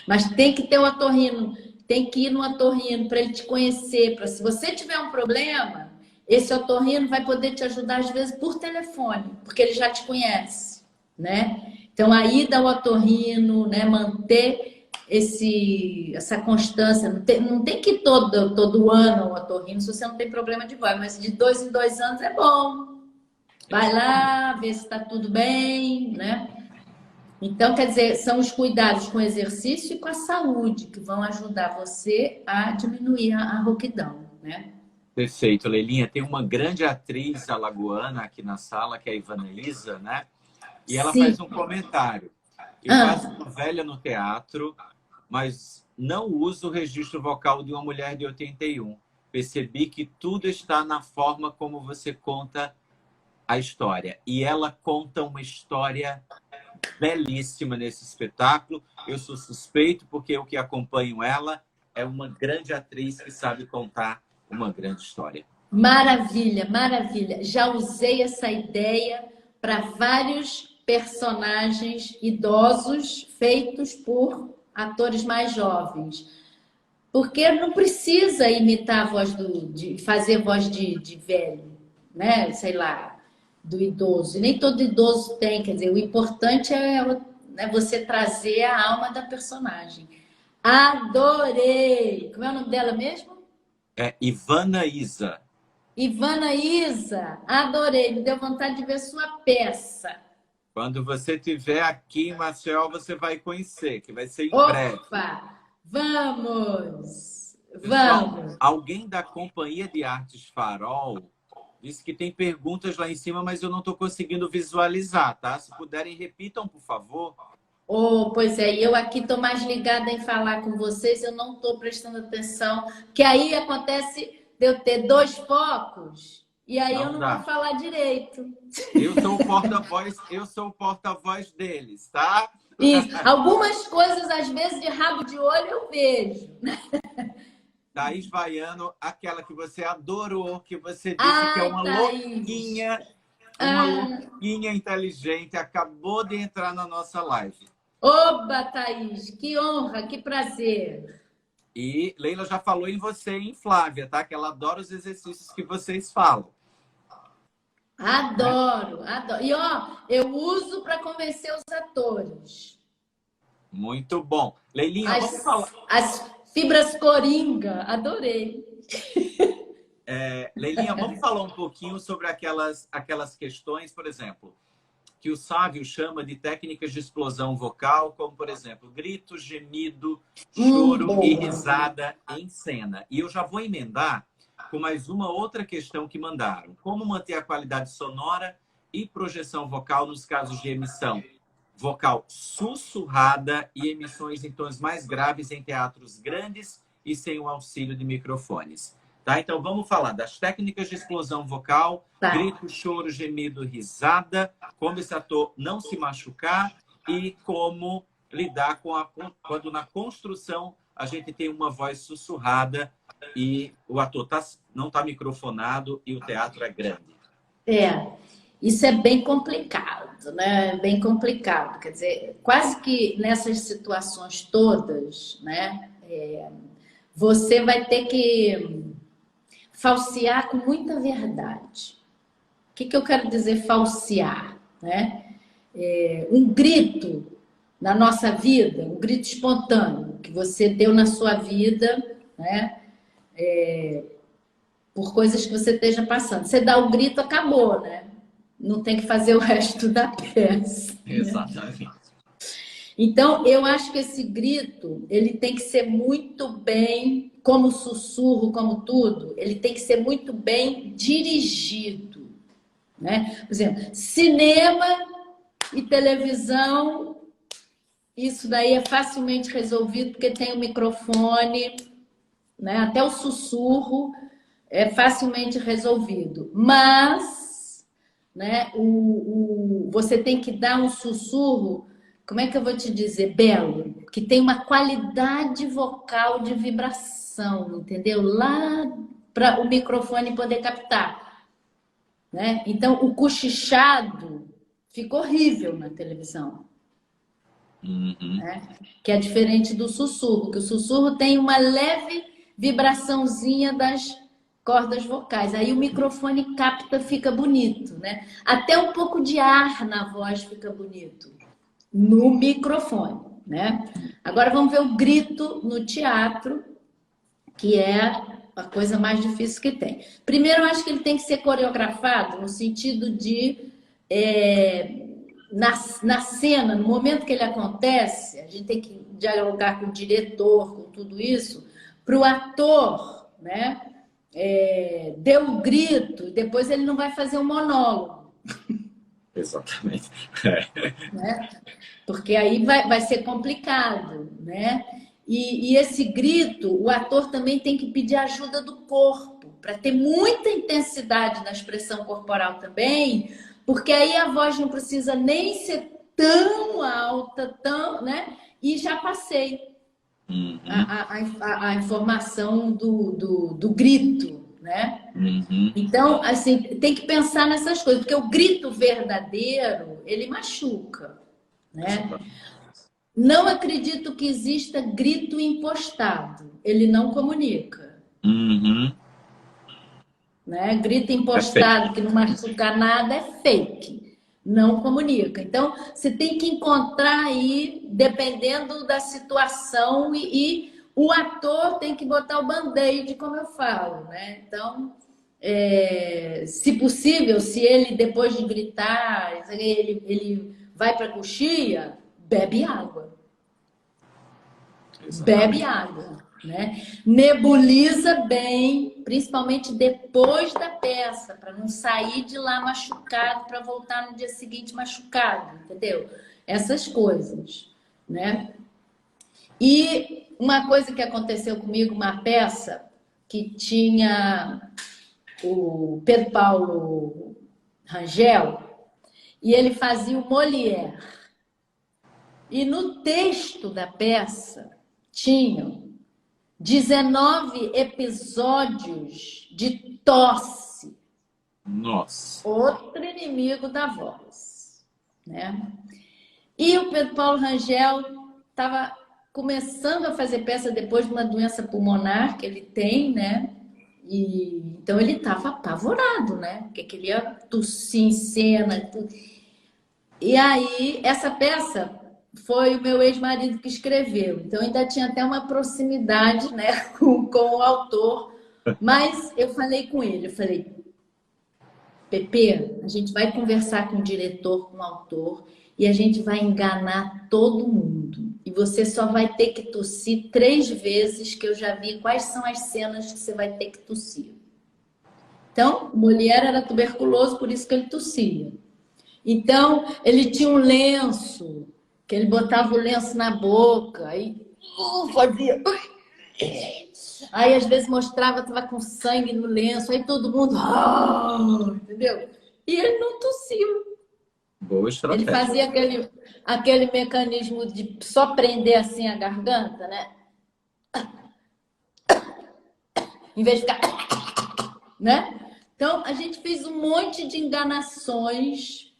Mas tem que ter o otorrino, tem que ir no otorrino para ele te conhecer. Se você tiver um problema, esse otorrino vai poder te ajudar às vezes por telefone, porque ele já te conhece, né? Então, a ida ao otorrino, né, manter essa constância, não tem que ir todo ano ao otorrino se você não tem problema de voz, mas de 2 em 2 anos é bom. Vai lá, ver se está tudo bem, né? Então, quer dizer, são os cuidados com o exercício e com a saúde que vão ajudar você a diminuir a rouquidão, né? Perfeito, Leilinha. Tem uma grande atriz alagoana aqui na sala, que é a Ivana Isa, né? E ela Sim. faz um comentário. Eu faço uma velha no teatro, mas não uso o registro vocal de uma mulher de 81. Percebi que tudo está na forma como você conta a história. E ela conta uma história belíssima nesse espetáculo. Eu sou suspeito porque eu que acompanho ela é uma grande atriz que sabe contar uma grande história. Maravilha, maravilha. Já usei essa ideia para vários personagens idosos feitos por atores mais jovens. Porque não precisa imitar a voz fazer voz de velho, né? Sei lá, do idoso. E nem todo idoso tem, quer dizer, o importante né, você trazer a alma da personagem. Adorei! Como é o nome dela mesmo? É Ivana Isa. Ivana Isa, adorei, me deu vontade de ver sua peça. Quando você estiver aqui em Maceió, você vai conhecer, que vai ser em breve. Opa, vamos, Pessoal, vamos. alguém da Companhia de Artes Farol disse que tem perguntas lá em cima, mas eu não estou conseguindo visualizar, tá? Se puderem, repitam, por favor. Pois é, eu aqui estou mais ligada em falar com vocês, eu não estou prestando atenção, que aí acontece de eu ter 2 focos, e aí eu não vou falar direito. Eu sou o porta-voz deles, tá? Isso. Algumas coisas, às vezes, de rabo de olho eu vejo. Thaís Baiano, aquela que você adorou, que você disse que é uma louquinha inteligente, acabou de entrar na nossa live. Oba, Thaís, que honra, que prazer. E Leila já falou em você e em Flávia, tá? Que ela adora os exercícios que vocês falam. Adoro, adoro. E ó, eu uso para convencer os atores. Muito bom. Leilinha, vamos falar. As fibras coringa, adorei. Leilinha, vamos falar um pouquinho sobre aquelas questões, por exemplo, que o Sávio chama de técnicas de explosão vocal, como, por exemplo, grito, gemido, choro e risada em cena. E eu já vou emendar com mais uma outra questão que mandaram. Como manter a qualidade sonora e projeção vocal nos casos de emissão vocal sussurrada e emissões em tons mais graves em teatros grandes e sem o auxílio de microfones. Tá? Então, vamos falar das técnicas de explosão vocal, grito, choro, gemido, risada, como esse ator não se machucar e como lidar com quando na construção a gente tem uma voz sussurrada e o ator não está microfonado e o teatro é grande. Isso é bem complicado, né? Bem complicado. Quer dizer, quase que nessas situações todas, né? Você vai ter que falsear com muita verdade. O que eu quero dizer falsear? Né? Um grito na nossa vida, um grito espontâneo que você deu na sua vida, né? Por coisas que você esteja passando. Você dá o grito, acabou, né? Não tem que fazer o resto da peça. Exatamente. Né? Então, eu acho que esse grito, ele tem que ser muito bem, como sussurro, como tudo, ele tem que ser muito bem dirigido. Né? Por exemplo, cinema e televisão, isso daí é facilmente resolvido, porque tem o microfone, né? Até o sussurro é facilmente resolvido. Mas, né, você tem que dar um sussurro, como é que eu vou te dizer, belo, que tem uma qualidade vocal de vibração, entendeu? Lá para o microfone poder captar. Né? Então, o cochichado ficou horrível na televisão. Né? Que é diferente do sussurro, que o sussurro tem uma leve vibraçãozinha das cordas vocais. Aí o microfone capta, fica bonito, né? Até um pouco de ar na voz fica bonito no microfone, né? Agora vamos ver o grito no teatro, que é a coisa mais difícil que tem. Primeiro, eu acho que ele tem que ser coreografado no sentido de na cena, no momento que ele acontece, a gente tem que dialogar com o diretor, com tudo isso, para o ator, né? Deu um grito, depois ele não vai fazer um monólogo. Exatamente. Né? Porque aí vai ser complicado, né? E esse grito, o ator também tem que pedir ajuda do corpo, para ter muita intensidade na expressão corporal também, porque aí a voz não precisa nem ser tão alta, né? E já passei a informação do grito, né? Então, assim, tem que pensar nessas coisas, porque o grito verdadeiro, ele machuca, né? Não acredito que exista grito impostado, ele não comunica. Né? Grito impostado que não machuca nada é fake, não comunica. Então, você tem que encontrar aí, dependendo da situação, e o ator tem que botar o band-aid, como eu falo, né? Então, se possível, se ele, depois de gritar, ele vai para a coxia, bebe água. Bebe água, né? Nebuliza bem, principalmente depois da peça, para não sair de lá machucado, para voltar no dia seguinte machucado, entendeu? Essas coisas, né? E uma coisa que aconteceu comigo, uma peça que tinha o Pedro Paulo Rangel, e ele fazia o Molière. E no texto da peça tinham 19 episódios de tosse. Nossa. Outro inimigo da voz, né? E o Pedro Paulo Rangel estava começando a fazer peça depois de uma doença pulmonar que ele tem, né? E então ele estava apavorado, né? Porque queria tossir em cena, tudo. E aí essa peça foi o meu ex-marido que escreveu. Então, ainda tinha até uma proximidade, né, com o autor. Mas eu falei com ele, eu falei, Pepe, a gente vai conversar com o diretor, com o autor, e a gente vai enganar todo mundo. E você só vai ter que tossir 3 vezes, que eu já vi quais são as cenas que você vai ter que tossir. Então, Molière era tuberculoso, por isso que ele tossia. Então, ele tinha um lenço, que ele botava o lenço na boca, aí fazia. Aí, às vezes, mostrava, estava com sangue no lenço, aí todo mundo. Entendeu? E ele não tossiu. Boa Ele estratégia. fazia aquele mecanismo de só prender assim a garganta, né? Em vez de ficar. Né? Então, a gente fez um monte de enganações,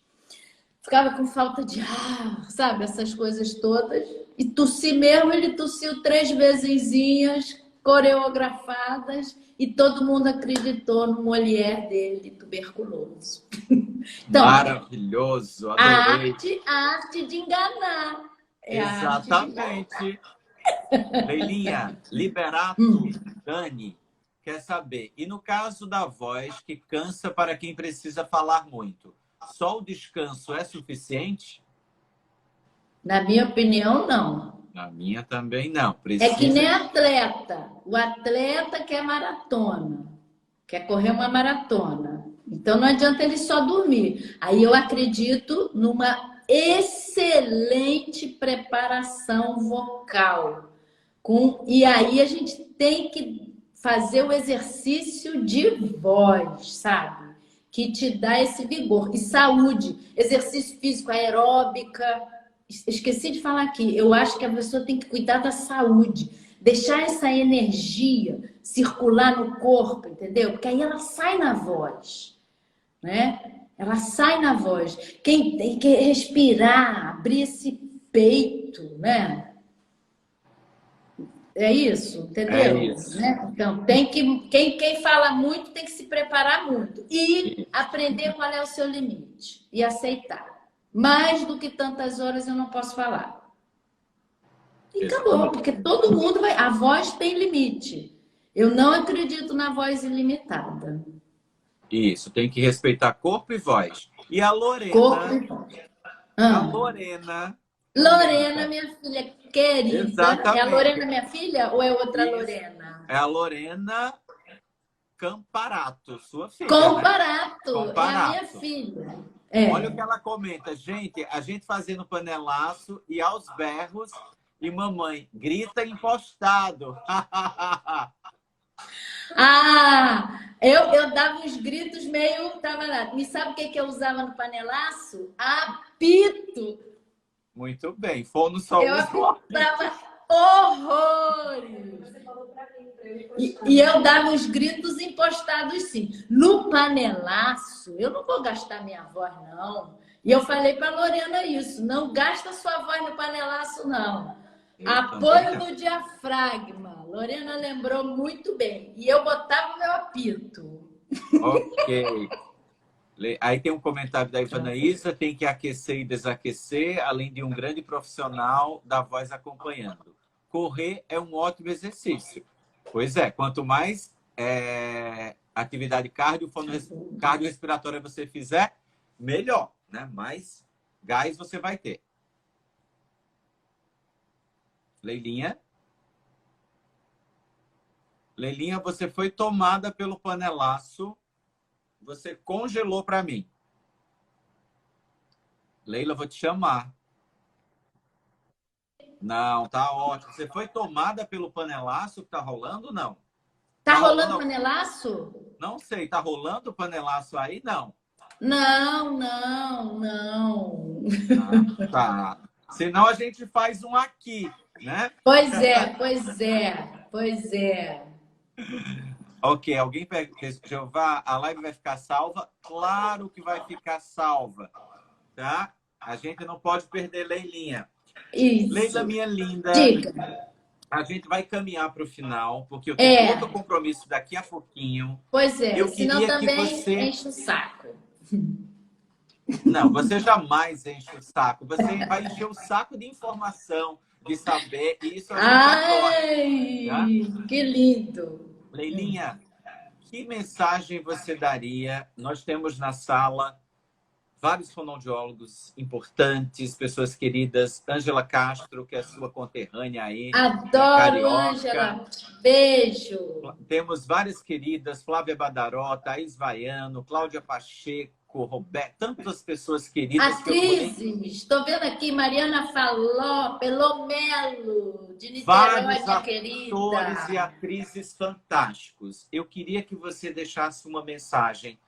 ficava com falta de ar, sabe? Essas coisas todas. E tossi mesmo, ele tossiu 3 vezezinhas coreografadas e todo mundo acreditou no Molière dele, tuberculoso. Então, Maravilhoso, a adorei. arte de enganar. É a arte de enganar. Exatamente. Leilinha, Liberato, Dani, quer saber. E no caso da voz que cansa para quem precisa falar muito, só o descanso é suficiente? Na minha opinião, não. Na minha também não. É que nem Precisa. atleta. O atleta quer maratona, quer correr uma maratona. Então não adianta ele só dormir. Aí eu acredito numa excelente preparação vocal. E aí a gente tem que fazer o exercício de voz, sabe? Que te dá esse vigor. E saúde, exercício físico, aeróbica. Esqueci de falar aqui. Eu acho que a pessoa tem que cuidar da saúde. Deixar essa energia circular no corpo, entendeu? Porque aí ela sai na voz, né? Ela sai na voz. Quem tem que respirar, abrir esse peito, né? É isso, entendeu? É isso. Né? Então, tem que quem fala muito tem que se preparar muito e aprender qual é o seu limite e aceitar. Mais do que tantas horas eu não posso falar. E acabou, porque todo mundo vai. A voz tem limite. Eu não acredito na voz ilimitada. Isso, tem que respeitar corpo e voz. E a Lorena? Corpo e voz. A Lorena. Lorena, minha filha querida. Exatamente. É a Lorena, minha filha, ou é outra Isso. Lorena? É a Lorena Camparato, sua filha. Comparato, né? Comparato. É a minha filha. É. Olha o que ela comenta. Gente, a gente fazendo panelaço e aos berros e mamãe grita impostado. Eu dava uns gritos meio. Tava lá. E sabe o que eu usava no panelaço? Apito. Muito bem. Fono só Eu usa. apitava horrores. Você falou pra mim, pra eu E eu dava uns gritos impostados, sim. No panelaço, eu não vou gastar minha voz, não. E eu falei para Lorena isso. Não gasta sua voz no panelaço, não. Apoio no diafragma. Lorena lembrou muito bem. E eu botava o meu apito. Ok. Aí tem um comentário da Ivanaísa, tem que aquecer e desaquecer, além de um grande profissional da voz acompanhando. Correr é um ótimo exercício. Pois é, quanto mais atividade cardiorrespiratória você fizer, melhor, né? Mais gás você vai ter. Leilinha? Leilinha, você foi tomada pelo panelaço. Você congelou para mim. Leila, vou te chamar. Não, tá ótimo. Você foi tomada pelo panelaço que tá rolando, não? Tá rolando panelaço? Não sei, tá rolando o panelaço aí? Não. Não. Ah, tá. Senão a gente faz um aqui, né? Pois é. Ok, alguém Jeová, a live vai ficar salva? Claro que vai ficar salva, tá? A gente não pode perder Leilinha. Isso. Leila, minha linda, Diga. A gente vai caminhar para o final, porque eu tenho outro compromisso daqui a pouquinho. Pois é, eu senão queria também que você... enche o saco. Não, você jamais enche o saco. Você vai encher o saco de informação, de saber, e isso a gente adora. Tá? Que lindo. Leilinha, que mensagem você daria? Nós temos na sala vários fonoaudiólogos importantes, pessoas queridas. Ângela Castro, que é sua conterrânea aí. Adoro, Ângela. Beijo. Temos várias queridas, Flávia Badaró, Thaís Vaiano, Cláudia Pacheco, Érico, Roberto, tantas pessoas queridas que eu Atrizes, estou vendo aqui Mariana Faló, Pelomelo, de Niterói, vários minha atores e querida. atrizes fantásticos. Eu queria que você deixasse uma mensagem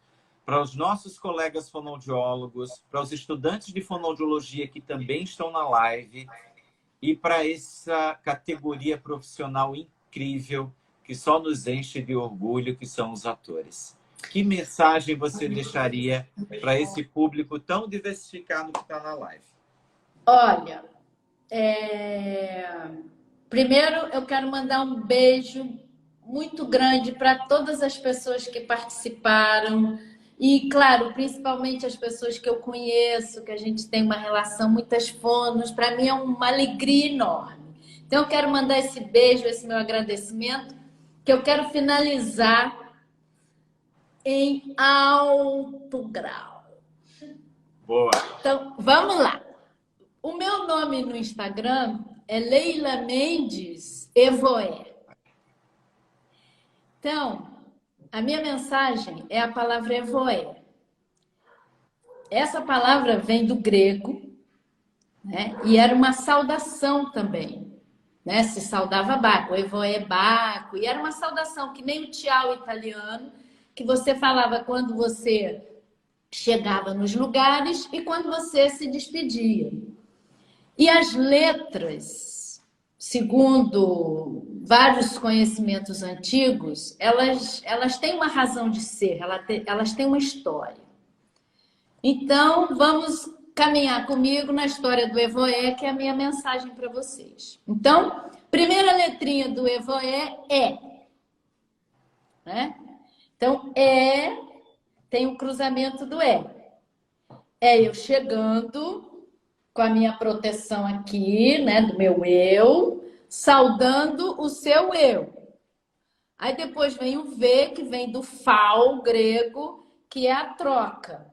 para os nossos colegas fonoaudiólogos, para os estudantes de fonoaudiologia que também estão na live e para essa categoria profissional incrível que só nos enche de orgulho, que são os atores. Que mensagem você deixaria para esse público tão diversificado que está na live? Olha, primeiro eu quero mandar um beijo muito grande para todas as pessoas que participaram e, claro, principalmente as pessoas que eu conheço, que a gente tem uma relação, muitas fonos. Para mim é uma alegria enorme. Então eu quero mandar esse beijo, esse meu agradecimento, que eu quero finalizar em alto grau. Boa. Então, vamos lá. O meu nome no Instagram é Leila Mendes Evoé. Então, a minha mensagem é a palavra Evoé. Essa palavra vem do grego, né? E era uma saudação também, né? Se saudava Baco, Evoé Baco, e era uma saudação que nem o tchau italiano, que você falava quando você chegava nos lugares e quando você se despedia. E as letras, segundo vários conhecimentos antigos, elas têm uma razão de ser, elas têm uma história. Então, vamos caminhar comigo na história do Evoé, que é a minha mensagem para vocês. Então, primeira letrinha do Evoé é, né? Então, tem o cruzamento do É eu chegando com a minha proteção aqui, né, do meu eu, saudando o seu eu. Aí depois vem o V, que vem do fal grego, que é a troca.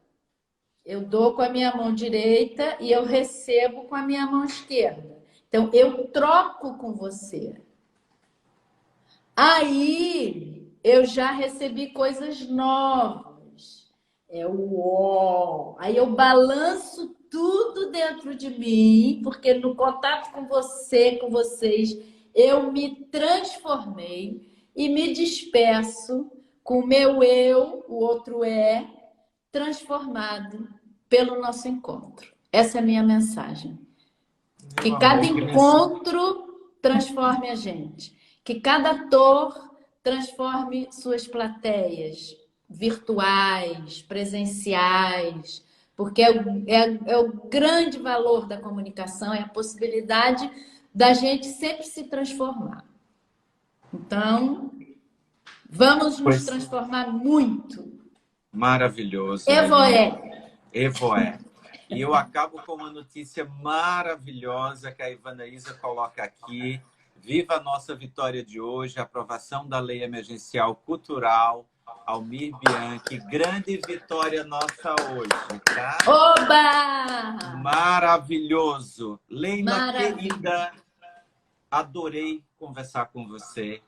Eu dou com a minha mão direita e eu recebo com a minha mão esquerda. Então, eu troco com você. Aí, eu já recebi coisas novas. É o ó. Aí eu balanço tudo dentro de mim, porque no contato com você, com vocês, eu me transformei e me despeço com o meu eu, o outro transformado pelo nosso encontro. Essa é a minha mensagem. Que cada encontro transforme a gente. Que cada ator transforme suas plateias virtuais, presenciais, porque é o grande valor da comunicação, é a possibilidade da gente sempre se transformar. Então, vamos nos transformar muito. Maravilhoso. Evoé. Evoé. E eu acabo com uma notícia maravilhosa que a Ivanaísa coloca aqui. Viva a nossa vitória de hoje, a aprovação da Lei Emergencial Cultural. Almir Bianchi, grande vitória nossa hoje, tá? Oba! Maravilhoso. Leila, Maravilha. querida, adorei conversar com você.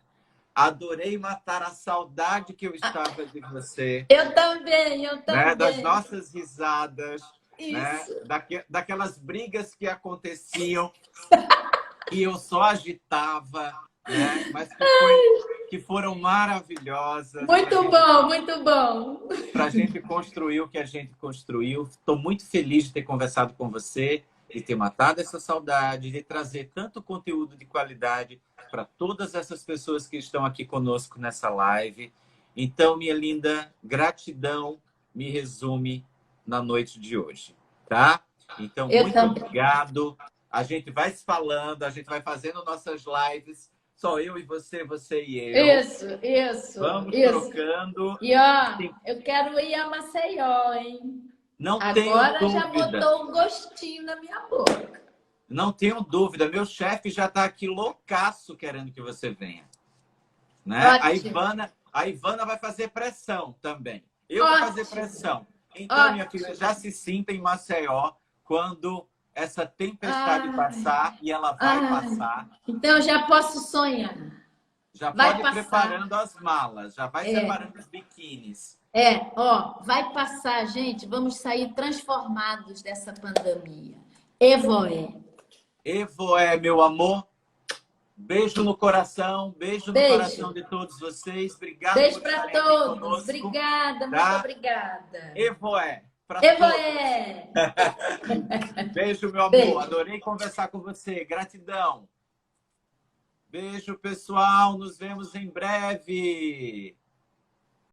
Adorei matar a saudade que eu estava de você. Eu também, eu também. Né? Das nossas risadas, isso. Né? Daquelas brigas que aconteciam e eu só agitava, né? Mas que foram maravilhosas. Muito bom, muito bom. Para a gente construir o que a gente construiu. Estou muito feliz de ter conversado com você, de ter matado essa saudade, de trazer tanto conteúdo de qualidade para todas essas pessoas que estão aqui conosco nessa live. Então, minha linda, gratidão me resume na noite de hoje, tá? Então, muito obrigado. A gente vai se falando, a gente vai fazendo nossas lives. Só eu e você e eu. Isso. Vamos trocando. E ó, eu quero ir a Maceió, hein? Não tenho dúvida. Agora já botou um gostinho na minha boca. Não tenho dúvida. Meu chefe já está aqui loucaço querendo que você venha. Né? A Ivana vai fazer pressão também. Eu vou fazer pressão. Então, minha filha, já se sinta em Maceió quando essa tempestade passar, e ela vai passar. Então, eu já posso sonhar. Já pode ir preparando as malas, já vai separando os biquínis. Ó, vai passar, gente. Vamos sair transformados dessa pandemia. Evoé. Evoé, meu amor. Beijo no coração. Beijo no coração de todos vocês. Obrigado Beijo por para estarem aqui todos. conosco. Obrigada, Tá? muito obrigada. Evoé. Evoé. Beijo, meu amor. Beijo. Adorei conversar com você. Gratidão. Beijo, pessoal. Nos vemos em breve.